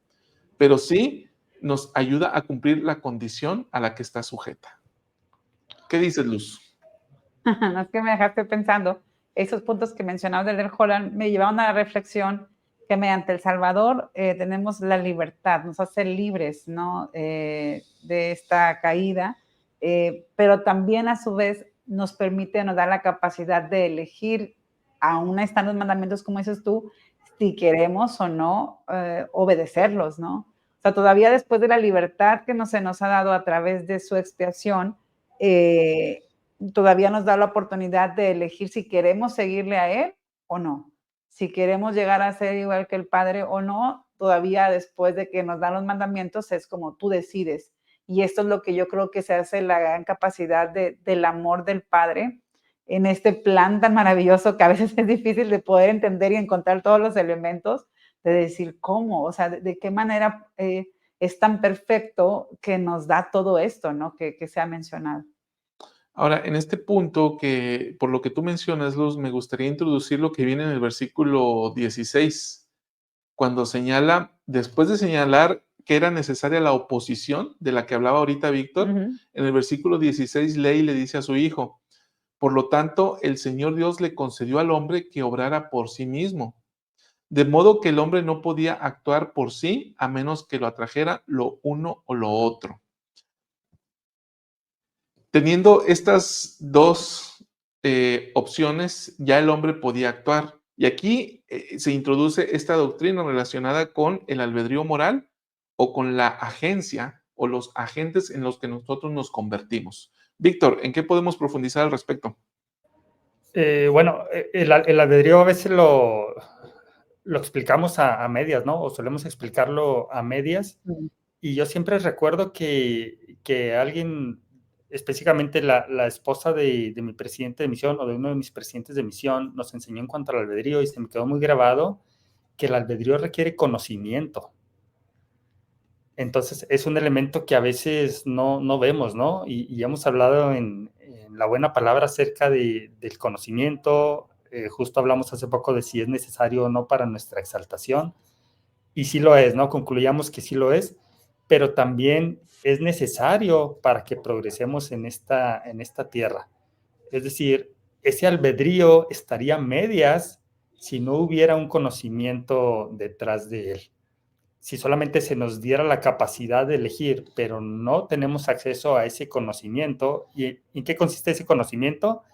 pero sí nos ayuda a cumplir la condición a la que está sujeta. ¿Qué dices, Luz? No, es que me dejaste pensando, esos puntos que mencionabas del Holland me llevaron a la reflexión que mediante el Salvador tenemos la libertad, nos hace libres, ¿no? De esta caída, pero también a su vez nos permite, nos da la capacidad de elegir, aún están los mandamientos, como dices tú, si queremos o no obedecerlos, ¿no? O sea, todavía después de la libertad que se nos ha dado a través de su expiación, todavía nos da la oportunidad de elegir si queremos seguirle a Él o no. Si queremos llegar a ser igual que el Padre o no, todavía después de que nos dan los mandamientos es como tú decides. Y esto es lo que yo creo que se hace la gran capacidad del amor del Padre en este plan tan maravilloso que a veces es difícil de poder entender y encontrar todos los elementos, de decir cómo, o sea, de qué manera es tan perfecto que nos da todo esto, ¿no? Que se ha mencionado. Ahora, en este punto que, por lo que tú mencionas, Luz, me gustaría introducir lo que viene en el versículo 16, cuando señala, después de señalar que era necesaria la oposición de la que hablaba ahorita Víctor, en el versículo 16 lee y le dice a su hijo, por lo tanto, el Señor Dios le concedió al hombre que obrara por sí mismo, de modo que el hombre no podía actuar por sí a menos que lo atrajera lo uno o lo otro. Teniendo estas dos opciones, ya el hombre podía actuar. Y aquí se introduce esta doctrina relacionada con el albedrío moral o con la agencia o los agentes en los que nosotros nos convertimos. Víctor, ¿en qué podemos profundizar al respecto? Bueno, el albedrío a veces lo explicamos a medias, ¿no? O solemos explicarlo a medias. Y yo siempre recuerdo que alguien, específicamente la esposa de mi presidente de misión o de uno de mis presidentes de misión, nos enseñó en cuanto al albedrío y se me quedó muy grabado que el albedrío requiere conocimiento. Entonces es un elemento que a veces no vemos, ¿no? Y hemos hablado en la buena palabra acerca del conocimiento. Justo hablamos hace poco de si es necesario o no para nuestra exaltación. Y sí lo es, ¿no? Concluyamos que sí lo es, pero también es necesario para que progresemos en esta tierra. Es decir, ese albedrío estaría a medias si no hubiera un conocimiento detrás de él. Si solamente se nos diera la capacidad de elegir, pero no tenemos acceso a ese conocimiento. ¿Y en qué consiste ese conocimiento?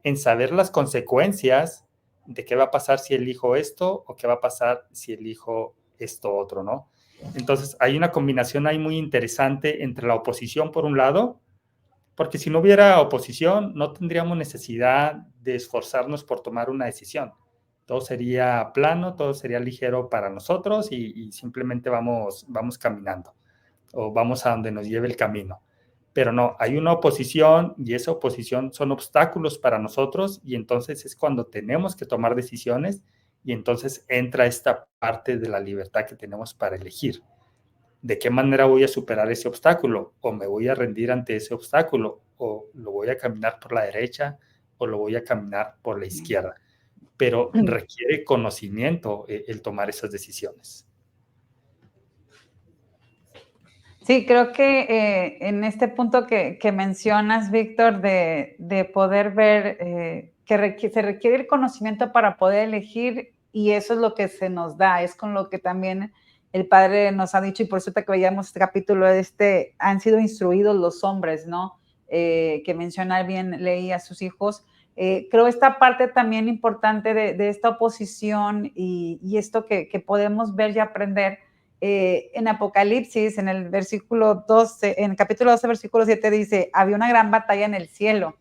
En saber las consecuencias de qué va a pasar si elijo esto o qué va a pasar si elijo esto otro, ¿no? Entonces, hay una combinación ahí muy interesante entre la oposición, por un lado, porque si no hubiera oposición, no tendríamos necesidad de esforzarnos por tomar una decisión. Todo sería plano, todo sería ligero para nosotros y simplemente vamos caminando o vamos a donde nos lleve el camino. Pero no, hay una oposición y esa oposición son obstáculos para nosotros y entonces es cuando tenemos que tomar decisiones y entonces entra esta parte de la libertad que tenemos para elegir. ¿De qué manera voy a superar ese obstáculo? ¿O me voy a rendir ante ese obstáculo? ¿O lo voy a caminar por la derecha? ¿O lo voy a caminar por la izquierda? Pero requiere conocimiento el tomar esas decisiones. Sí, creo que en este punto que mencionas, Víctor, de poder ver que se requiere el conocimiento para poder elegir y eso es lo que se nos da, es con lo que también el Padre nos ha dicho y por eso que veíamos este capítulo, han sido instruidos los hombres, ¿no? Que menciona bien, leí a sus hijos. Creo esta parte también importante de esta oposición y esto que podemos ver y aprender. En Apocalipsis, en el versículo 12, en el capítulo 12, versículo 7 dice, había una gran batalla en el cielo.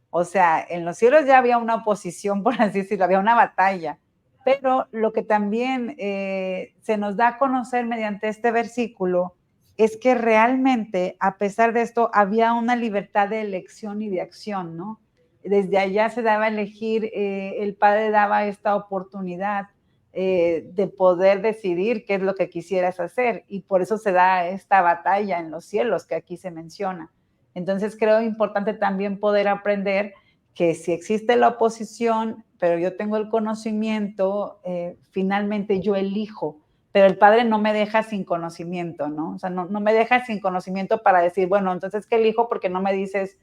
O sea, en los cielos ya había una oposición, por así decirlo, había una batalla. Pero lo que también se nos da a conocer mediante este versículo es que realmente, a pesar de esto, había una libertad de elección y de acción, ¿no? Desde allá se daba a elegir, el Padre daba esta oportunidad de poder decidir qué es lo que quisieras hacer y por eso se da esta batalla en los cielos que aquí se menciona. Entonces creo importante también poder aprender que si existe la oposición, pero yo tengo el conocimiento, finalmente yo elijo, pero el Padre no me deja sin conocimiento, ¿no? O sea, no me deja sin conocimiento para decir, bueno, entonces, ¿qué elijo? Porque no me dices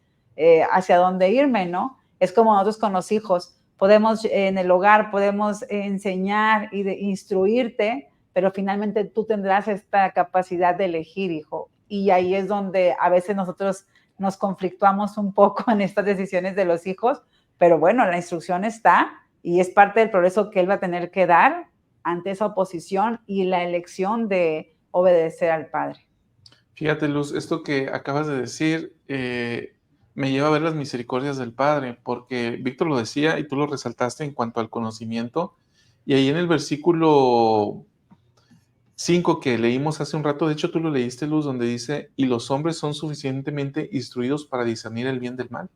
hacia dónde irme, ¿no? Es como nosotros con los hijos, podemos en el hogar, podemos enseñar y instruirte, pero finalmente tú tendrás esta capacidad de elegir, hijo. Y ahí es donde a veces nosotros nos conflictuamos un poco en estas decisiones de los hijos, pero bueno, la instrucción está y es parte del progreso que él va a tener que dar ante esa oposición y la elección de obedecer al Padre. Fíjate, Luz, esto que acabas de decir me lleva a ver las misericordias del Padre, porque Víctor lo decía y tú lo resaltaste en cuanto al conocimiento, y ahí en el versículo 5 que leímos hace un rato, de hecho tú lo leíste, Luz, donde dice, y los hombres son suficientemente instruidos para discernir el bien del mal.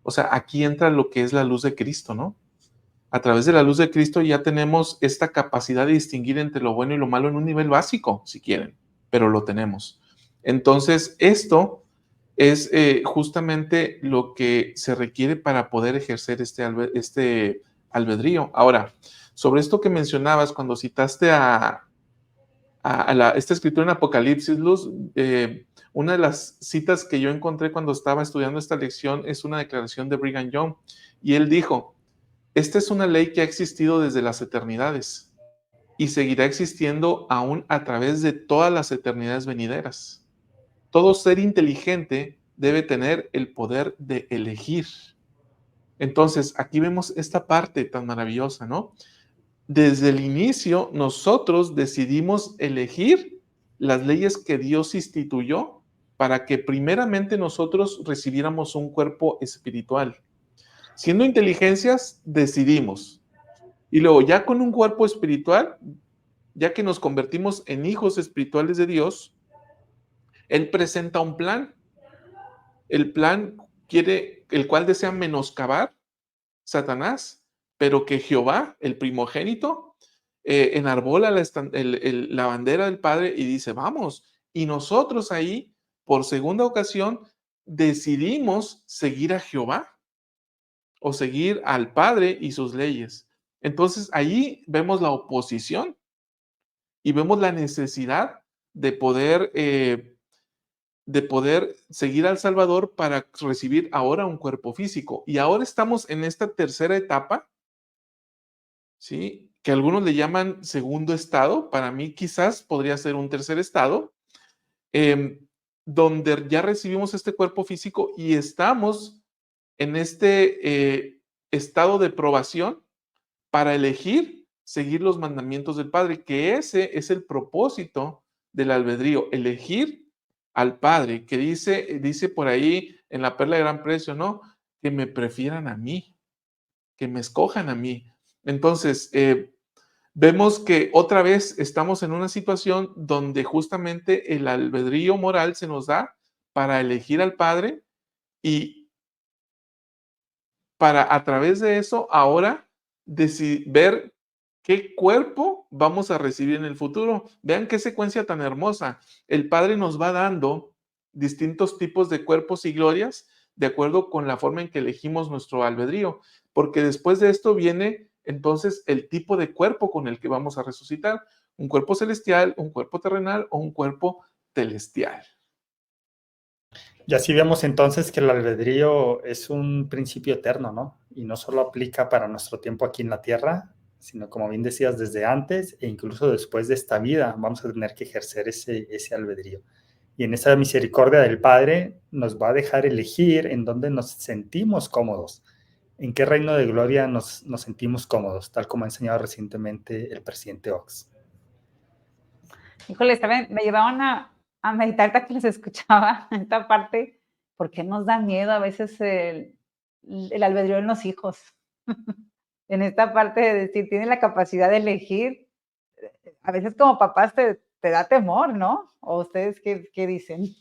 O sea, aquí entra lo que es la luz de Cristo, ¿no? A través de la luz de Cristo ya tenemos esta capacidad de distinguir entre lo bueno y lo malo en un nivel básico, si quieren, pero lo tenemos. Entonces, esto es justamente lo que se requiere para poder ejercer este albedrío. Ahora, sobre esto que mencionabas cuando citaste a esta escritura en Apocalipsis, Luz, una de las citas que yo encontré cuando estaba estudiando esta lección es una declaración de Brigham Young, y él dijo, esta es una ley que ha existido desde las eternidades y seguirá existiendo aún a través de todas las eternidades venideras. Todo ser inteligente debe tener el poder de elegir. Entonces, aquí vemos esta parte tan maravillosa, ¿no? Desde el inicio, nosotros decidimos elegir las leyes que Dios instituyó para que primeramente nosotros recibiéramos un cuerpo espiritual. Siendo inteligencias, decidimos. Y luego, ya con un cuerpo espiritual, ya que nos convertimos en hijos espirituales de Dios, Él presenta un plan. El plan el cual desea menoscabar Satanás, pero que Jehová, el primogénito, enarbola la bandera del Padre y dice, vamos. Y nosotros ahí, por segunda ocasión, decidimos seguir a Jehová o seguir al Padre y sus leyes. Entonces ahí vemos la oposición y vemos la necesidad de poder seguir al Salvador para recibir ahora un cuerpo físico. Y ahora estamos en esta tercera etapa, ¿sí? Que algunos le llaman segundo estado. Para mí quizás podría ser un tercer estado, donde ya recibimos este cuerpo físico y estamos en este estado de probación para elegir seguir los mandamientos del Padre, que ese es el propósito del albedrío, elegir al Padre, que dice por ahí en la perla de gran precio, ¿no? Que me prefieran a mí, que me escojan a mí. Entonces, vemos que otra vez estamos en una situación donde justamente el albedrío moral se nos da para elegir al Padre y para a través de eso ahora ver qué cuerpo vamos a recibir en el futuro. Vean qué secuencia tan hermosa. El Padre nos va dando distintos tipos de cuerpos y glorias de acuerdo con la forma en que elegimos nuestro albedrío, porque después de esto viene entonces el tipo de cuerpo con el que vamos a resucitar, un cuerpo celestial, un cuerpo terrenal o un cuerpo celestial. Y así vemos entonces que el albedrío es un principio eterno, ¿no? Y no solo aplica para nuestro tiempo aquí en la tierra, sino como bien decías, desde antes e incluso después de esta vida vamos a tener que ejercer ese albedrío. Y en esa misericordia del Padre nos va a dejar elegir en dónde nos sentimos cómodos, en qué reino de gloria nos sentimos cómodos, tal como ha enseñado recientemente el presidente Ox. Híjole, ¿saben? Me llevaban a meditar hasta que les escuchaba en esta parte, porque nos da miedo a veces el albedrío en los hijos. En esta parte de decir, tienen la capacidad de elegir, a veces como papás te da temor, ¿no? ¿O ustedes qué dicen?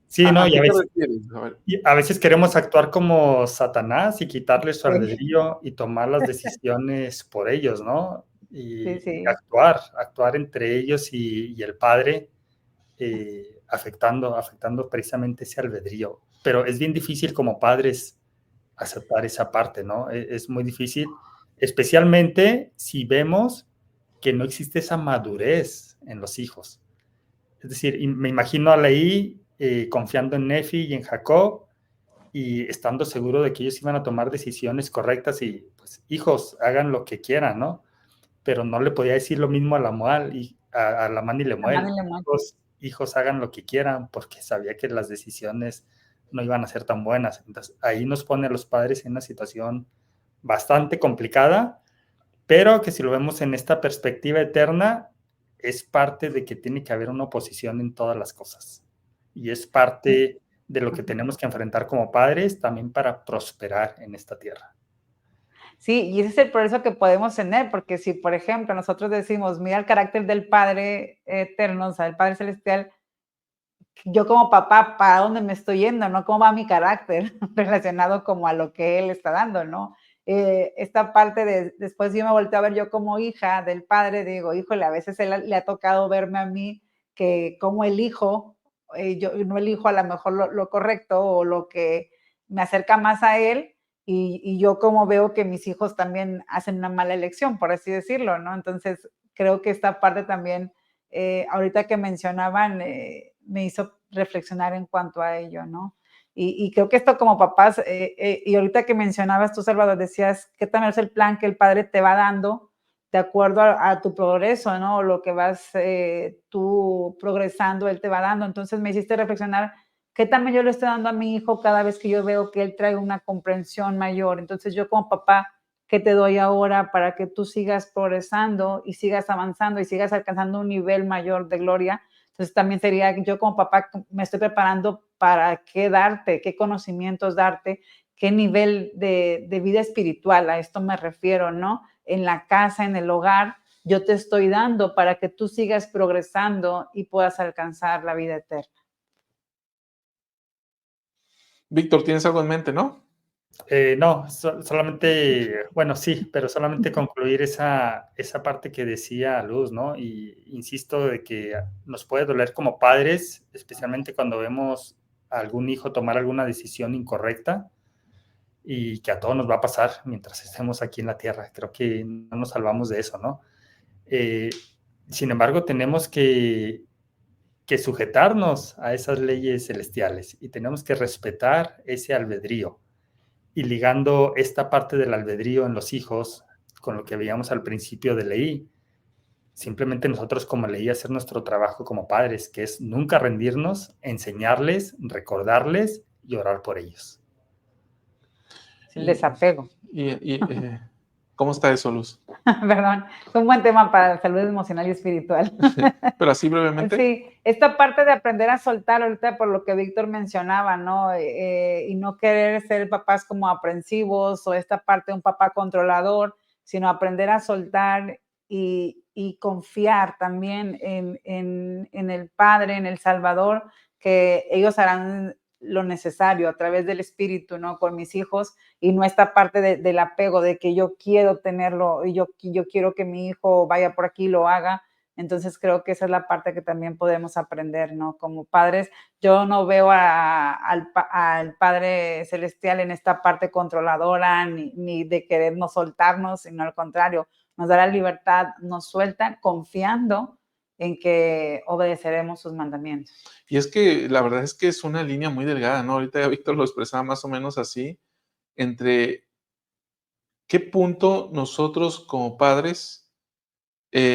Sí, ¿no? ¿A Y qué te refieres? A ver. a veces queremos actuar como Satanás y quitarle su Sí, albedrío y tomar las decisiones por ellos, ¿no? sí, Y sí. actuar entre ellos y el Padre, afectando precisamente ese albedrío. pero es bien difícil como padres aceptar esa parte, ¿no? Es muy difícil, especialmente si vemos que no existe esa madurez en los hijos. Es decir, me imagino a Leí confiando en Nefi y en Jacob y estando seguro de que ellos iban a tomar decisiones correctas y, pues, hijos, hagan lo que quieran, ¿no? Pero no le podía decir lo mismo a Lamuel y a Lamán y Lemuel. Hijos, hagan lo que quieran, porque sabía que las decisiones no iban a ser tan buenas. Entonces, ahí nos pone a los padres en una situación bastante complicada, pero que si lo vemos en esta perspectiva eterna, es parte de que tiene que haber una oposición en todas las cosas. Y es parte de lo que tenemos que enfrentar como padres también para prosperar en esta tierra. Sí, y ese es el progreso que podemos tener, porque si, por ejemplo, nosotros decimos, mira el carácter del Padre eterno, o sea, el Padre celestial, yo como papá, ¿para dónde me estoy yendo? ¿No? ¿Cómo va mi carácter relacionado como a lo que Él está dando, ¿no? Esta parte de, después yo me volteo a ver yo como hija del Padre, digo, híjole, a veces Él le ha tocado verme a mí que como elijo, yo no elijo a lo mejor lo correcto o lo que me acerca más a Él, y yo como veo que mis hijos también hacen una mala elección, por así decirlo, ¿no? Entonces, creo que esta parte también, ahorita que mencionaban, me hizo reflexionar en cuanto a ello, ¿no? Y creo que esto como papás, y ahorita que mencionabas tú, Salvador, decías que también es el plan que el padre te va dando de acuerdo a tu progreso, ¿no? Lo que vas tú progresando, él te va dando. Entonces me hiciste reflexionar qué también yo le estoy dando a mi hijo cada vez que yo veo que él trae una comprensión mayor. Entonces yo como papá, ¿qué te doy ahora para que tú sigas progresando y sigas avanzando y sigas alcanzando un nivel mayor de gloria? Entonces también sería, yo como papá me estoy preparando para qué darte, qué conocimientos darte, qué nivel de vida espiritual, a esto me refiero, ¿no? En la casa, en el hogar, yo te estoy dando para que tú sigas progresando y puedas alcanzar la vida eterna. Víctor, ¿tienes algo en mente, no? No, solamente, bueno, sí, pero solamente concluir esa parte que decía Luz, ¿no? Y insisto de que nos puede doler como padres, especialmente cuando vemos a algún hijo tomar alguna decisión incorrecta y que a todos nos va a pasar mientras estemos aquí en la tierra. Creo que no nos salvamos de eso, ¿no? Sin embargo, tenemos que sujetarnos a esas leyes celestiales y tenemos que respetar ese albedrío. Y ligando esta parte del albedrío en los hijos con lo que veíamos al principio de Leí, simplemente nosotros como Leí hacer nuestro trabajo como padres, que es nunca rendirnos, enseñarles, recordarles y orar por ellos. El desapego. ¿Cómo está eso, Luz? Perdón, es un buen tema para la salud emocional y espiritual. Pero así brevemente. Sí, esta parte de aprender a soltar ahorita por lo que Víctor mencionaba, ¿no? Y no querer ser papás como aprensivos o esta parte de un papá controlador, sino aprender a soltar y confiar también en el Padre, en el Salvador, que ellos harán lo necesario a través del Espíritu, ¿no? Con mis hijos, y no esta parte del apego, de que yo quiero tenerlo y yo quiero que mi hijo vaya por aquí y lo haga. Entonces creo que esa es la parte que también podemos aprender, ¿no? Como padres, yo no veo al Padre Celestial en esta parte controladora ni de querernos soltarnos, sino al contrario, nos da la libertad, nos suelta confiando en que obedeceremos sus mandamientos. Y es que la verdad es que es una línea muy delgada, ¿no? Ahorita ya Víctor lo expresaba más o menos así, entre qué punto nosotros como padres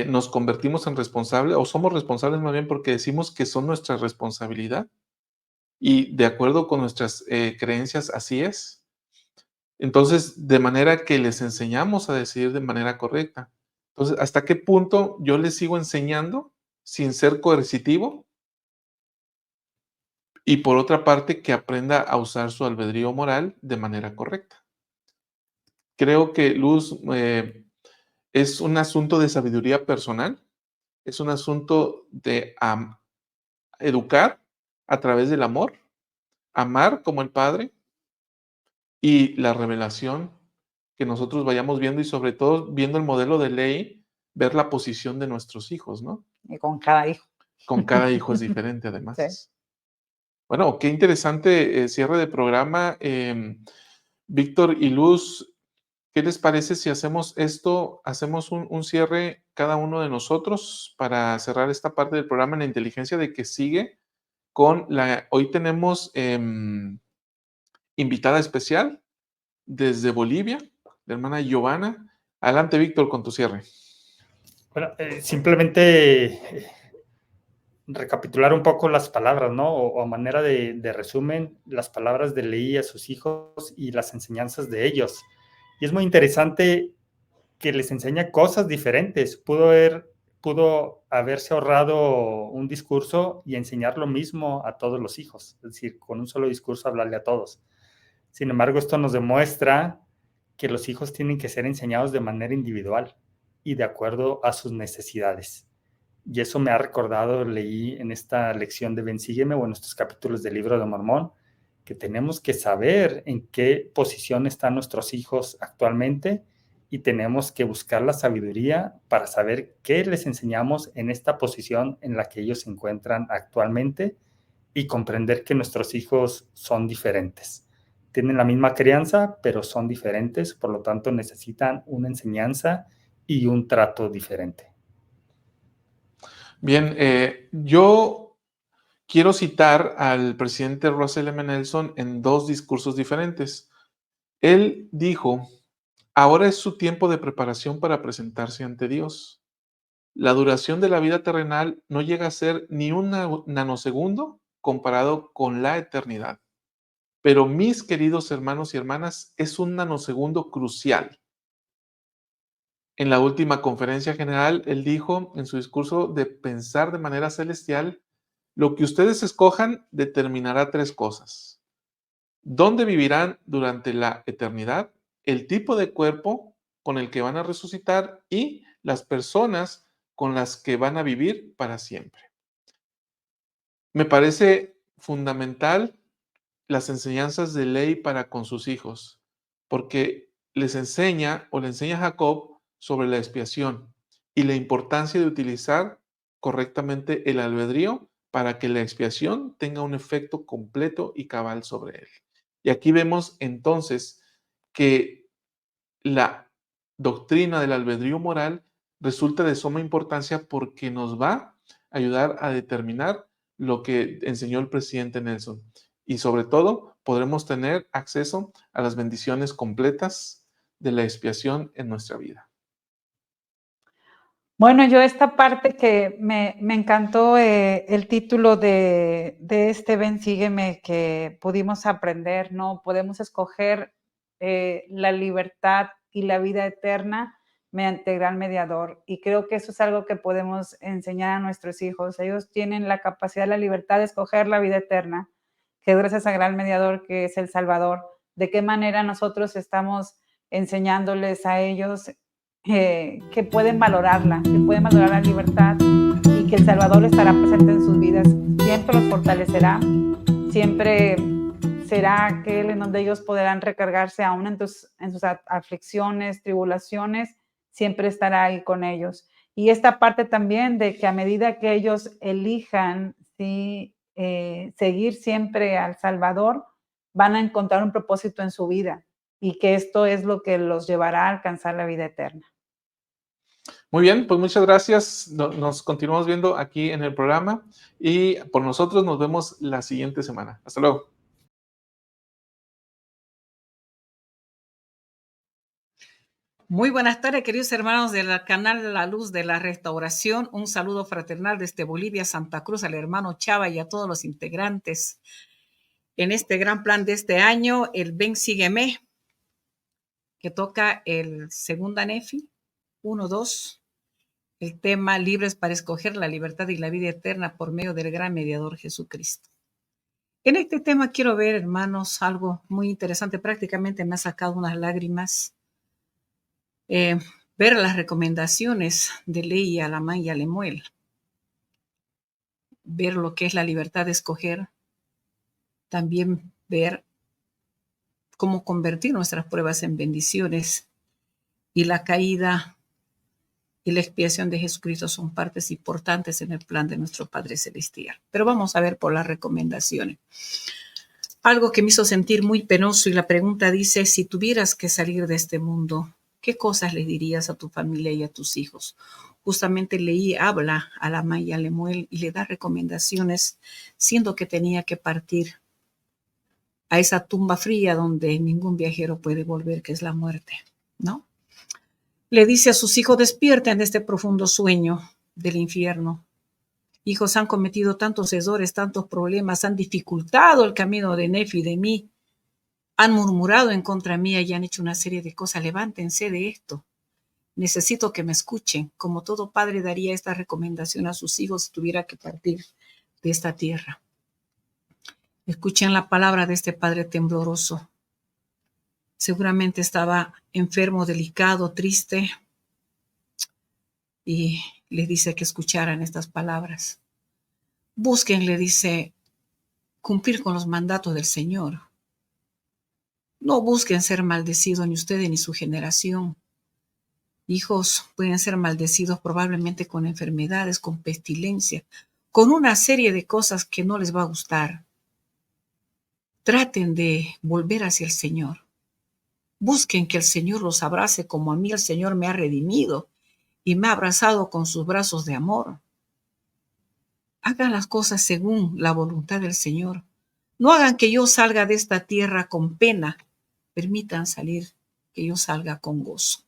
nos convertimos en responsables, o somos responsables más bien porque decimos que son nuestra responsabilidad, y de acuerdo con nuestras creencias, así es. Entonces, de manera que les enseñamos a decidir de manera correcta. Entonces, ¿hasta qué punto yo les sigo enseñando sin ser coercitivo? Y por otra parte, que aprenda a usar su albedrío moral de manera correcta. Creo que Luz es un asunto de sabiduría personal, es un asunto de educar a través del amor, amar como el Padre y la revelación que nosotros vayamos viendo y sobre todo viendo el modelo de ley, ver la posición de nuestros hijos, ¿no? Y con cada hijo. Con cada hijo es diferente además. Sí. Bueno, qué interesante cierre de programa. Víctor y Luz, ¿qué les parece si hacemos esto? Hacemos un cierre cada uno de nosotros para cerrar esta parte del programa en la inteligencia de que sigue con la... Hoy tenemos invitada especial desde Bolivia, la hermana Giovanna. Adelante, Víctor, con tu cierre. Bueno, simplemente recapitular un poco las palabras, ¿no? O a manera de resumen, las palabras de Leí a sus hijos y las enseñanzas de ellos. Y es muy interesante que les enseña cosas diferentes. Pudo haberse ahorrado un discurso y enseñar lo mismo a todos los hijos. Es decir, con un solo discurso hablarle a todos. Sin embargo, esto nos demuestra que los hijos tienen que ser enseñados de manera individual y de acuerdo a sus necesidades. Y eso me ha recordado, leí en esta lección de Ven, Sígueme o en estos capítulos del Libro de Mormón, que tenemos que saber en qué posición están nuestros hijos actualmente y tenemos que buscar la sabiduría para saber qué les enseñamos en esta posición en la que ellos se encuentran actualmente y comprender que nuestros hijos son diferentes. Tienen la misma crianza, pero son diferentes, por lo tanto necesitan una enseñanza y un trato diferente. Bien, yo quiero citar al presidente Russell M. Nelson en dos discursos diferentes. Él dijo, ahora es su tiempo de preparación para presentarse ante Dios. La duración de la vida terrenal no llega a ser ni un nanosegundo comparado con la eternidad. Pero mis queridos hermanos y hermanas, es un nanosegundo crucial. En la última conferencia general, él dijo en su discurso de pensar de manera celestial, lo que ustedes escojan determinará tres cosas. ¿Dónde vivirán durante la eternidad? El tipo de cuerpo con el que van a resucitar y las personas con las que van a vivir para siempre. Me parece fundamental las enseñanzas de ley para con sus hijos, porque les enseña o le enseña a Jacob sobre la expiación y la importancia de utilizar correctamente el albedrío para que la expiación tenga un efecto completo y cabal sobre él. Y aquí vemos entonces que la doctrina del albedrío moral resulta de suma importancia porque nos va a ayudar a determinar lo que enseñó el presidente Nelson. Y sobre todo, podremos tener acceso a las bendiciones completas de la expiación en nuestra vida. Bueno, yo esta parte que me encantó el título de este Ven, Sígueme, que pudimos aprender, ¿no? Podemos escoger la libertad y la vida eterna mediante el gran mediador. Y creo que eso es algo que podemos enseñar a nuestros hijos. Ellos tienen la capacidad, la libertad de escoger la vida eterna, que es gracias al gran mediador que es el Salvador. De qué manera nosotros estamos enseñándoles a ellos que pueden valorarla, que pueden valorar la libertad y que el Salvador estará presente en sus vidas. Siempre los fortalecerá, siempre será aquel en donde ellos podrán recargarse aún en sus aflicciones, tribulaciones, siempre estará ahí con ellos. Y esta parte también de que a medida que ellos elijan ¿sí? Seguir siempre al Salvador, van a encontrar un propósito en su vida y que esto es lo que los llevará a alcanzar la vida eterna. Muy bien, pues muchas gracias. Nos continuamos viendo aquí en el programa y por nosotros nos vemos la siguiente semana. Hasta luego. Muy buenas tardes, queridos hermanos del canal La Luz de la Restauración. Un saludo fraternal desde Bolivia, Santa Cruz, al hermano Chava y a todos los integrantes en este gran plan de este año, el Ven, Sígueme, que toca el segunda Nefi, 1-2, el tema libres para escoger la libertad y la vida eterna por medio del gran mediador Jesucristo. En este tema quiero ver, hermanos, algo muy interesante. Prácticamente me ha sacado unas lágrimas. Ver las recomendaciones de Ley a Alamán y a Lemuel, ver lo que es la libertad de escoger, también ver cómo convertir nuestras pruebas en bendiciones y la caída y la expiación de Jesucristo son partes importantes en el plan de nuestro Padre Celestial. Pero vamos a ver por las recomendaciones. Algo que me hizo sentir muy penoso, y la pregunta dice, si tuvieras que salir de este mundo, ¿qué cosas le dirías a tu familia y a tus hijos? Justamente leí, habla a la Maya Lemuel y le da recomendaciones, siendo que tenía que partir a esa tumba fría donde ningún viajero puede volver, que es la muerte, ¿no? Le dice a sus hijos, despierten de este profundo sueño del infierno. Hijos, han cometido tantos errores, tantos problemas, han dificultado el camino de Nefi y de mí, han murmurado en contra mía y han hecho una serie de cosas. Levántense de esto. Necesito que me escuchen. Como todo padre daría esta recomendación a sus hijos si tuviera que partir de esta tierra. Escuchen la palabra de este padre tembloroso. Seguramente estaba enfermo, delicado, triste, y les dice que escucharan estas palabras. Busquen, le dice, cumplir con los mandatos del Señor. No busquen ser maldecidos ni ustedes ni su generación. Hijos pueden ser maldecidos probablemente con enfermedades, con pestilencia, con una serie de cosas que no les va a gustar. Traten de volver hacia el Señor. Busquen que el Señor los abrace como a mí el Señor me ha redimido y me ha abrazado con sus brazos de amor. Hagan las cosas según la voluntad del Señor. No hagan que yo salga de esta tierra con pena. Permitan salir que yo salga con gozo.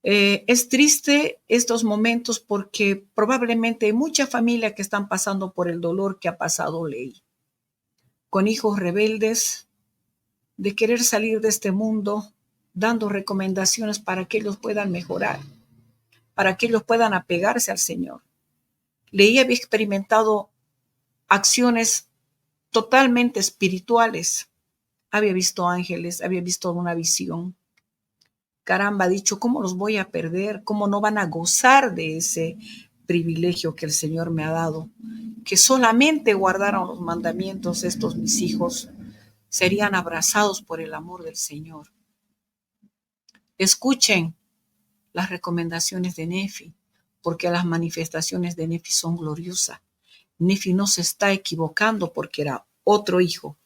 Es triste estos momentos porque probablemente hay muchas familias que están pasando por el dolor que ha pasado Ley. Con hijos rebeldes, de querer salir de este mundo, dando recomendaciones para que ellos puedan mejorar, para que ellos puedan apegarse al Señor. Ley había experimentado acciones totalmente espirituales. Había visto ángeles, había visto una visión. Caramba, ha dicho, ¿cómo los voy a perder? ¿Cómo no van a gozar de ese privilegio que el Señor me ha dado? Que solamente guardaron los mandamientos estos mis hijos, serían abrazados por el amor del Señor. Escuchen las recomendaciones de Nefi, porque las manifestaciones de Nefi son gloriosas. Nefi no se está equivocando porque era otro hijo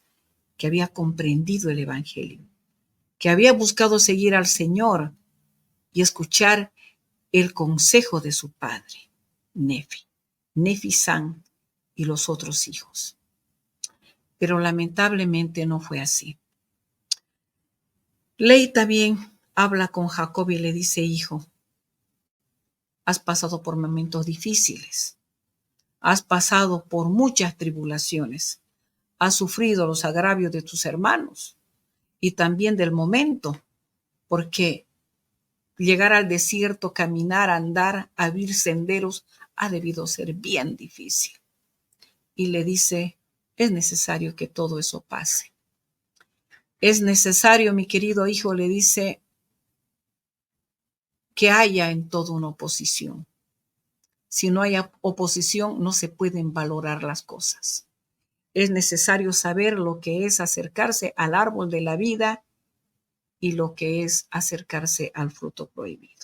que había comprendido el Evangelio, que había buscado seguir al Señor y escuchar el consejo de su padre, Nefi-San y los otros hijos. Pero lamentablemente no fue así. Ley también habla con Jacob y le dice, hijo, has pasado por momentos difíciles, has pasado por muchas tribulaciones, has sufrido los agravios de tus hermanos y también del momento, porque llegar al desierto, caminar, andar, abrir senderos, ha debido ser bien difícil. Y le dice, es necesario que todo eso pase. Es necesario, mi querido hijo, le dice, que haya en todo una oposición. Si no hay oposición, no se pueden valorar las cosas. Es necesario saber lo que es acercarse al árbol de la vida y lo que es acercarse al fruto prohibido.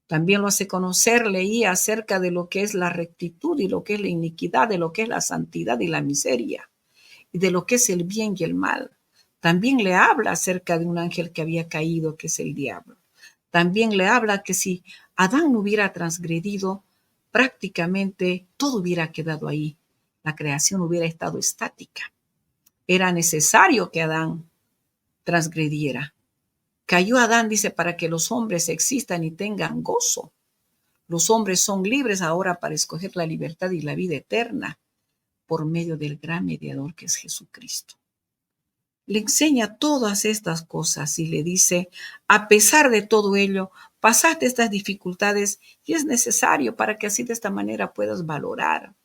También lo hace conocer, leía acerca de lo que es la rectitud y lo que es la iniquidad, de lo que es la santidad y la miseria, y de lo que es el bien y el mal. También le habla acerca de un ángel que había caído, que es el diablo. También le habla que si Adán no hubiera transgredido, prácticamente todo hubiera quedado ahí. La creación hubiera estado estática. Era necesario que Adán transgrediera. Cayó Adán, dice, para que los hombres existan y tengan gozo. Los hombres son libres ahora para escoger la libertad y la vida eterna por medio del gran mediador que es Jesucristo. Le enseña todas estas cosas y le dice, a pesar de todo ello, pasaste estas dificultades y es necesario para que así de esta manera puedas valorar.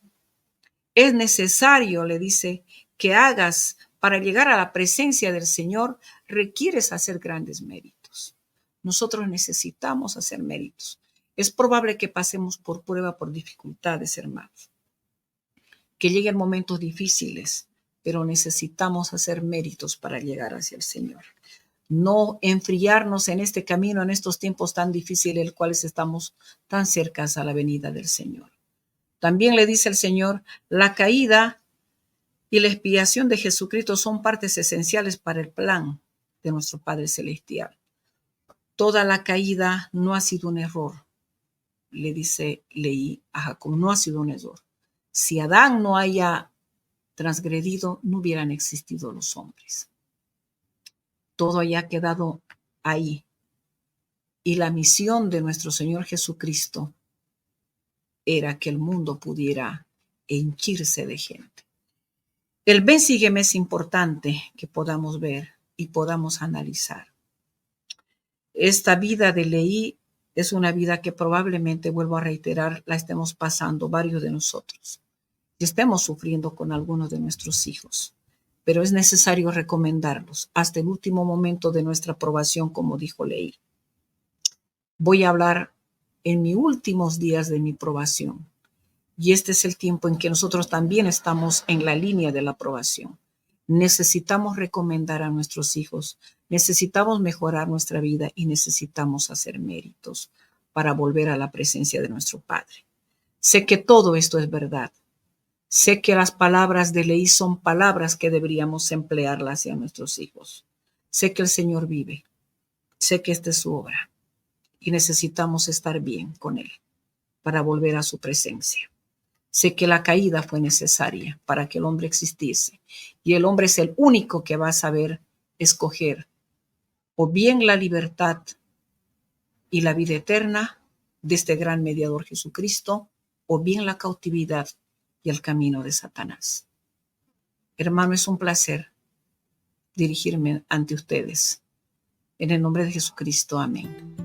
Es necesario, le dice, que hagas para llegar a la presencia del Señor, requieres hacer grandes méritos. Nosotros necesitamos hacer méritos. Es probable que pasemos por prueba, por dificultades, hermanos. Que lleguen momentos difíciles, pero necesitamos hacer méritos para llegar hacia el Señor. no enfriarnos en este camino, en estos tiempos tan difíciles, en los cuales estamos tan cercas a la venida del Señor. También le dice el Señor, la caída y la expiación de Jesucristo son partes esenciales para el plan de nuestro Padre Celestial. Toda la caída no ha sido un error, leí a Jacob, no ha sido un error. Si Adán no haya transgredido, no hubieran existido los hombres. Todo haya quedado ahí. Y la misión de nuestro Señor Jesucristo era que el mundo pudiera henchirse de gente. El ven, sígueme es importante que podamos ver y podamos analizar. Esta vida de Leí es una vida que probablemente, vuelvo a reiterar, la estemos pasando varios de nosotros y estemos sufriendo con algunos de nuestros hijos. Pero es necesario recomendarlos hasta el último momento de nuestra aprobación, como dijo Leí. Voy a hablar en mis últimos días de mi probación. Y este es el tiempo en que nosotros también estamos en la línea de la aprobación. Necesitamos recomendar a nuestros hijos, necesitamos mejorar nuestra vida y necesitamos hacer méritos para volver a la presencia de nuestro Padre. Sé que todo esto es verdad. Sé que las palabras de Leí son palabras que deberíamos emplearlas hacia nuestros hijos. Sé que el Señor vive. Sé que esta es su obra y necesitamos estar bien con Él para volver a su presencia. Sé que la caída fue necesaria para que el hombre existiese y el hombre es el único que va a saber escoger o bien la libertad y la vida eterna de este gran mediador Jesucristo o bien la cautividad y el camino de Satanás. Hermano, es un placer dirigirme ante ustedes. En el nombre de Jesucristo, amén.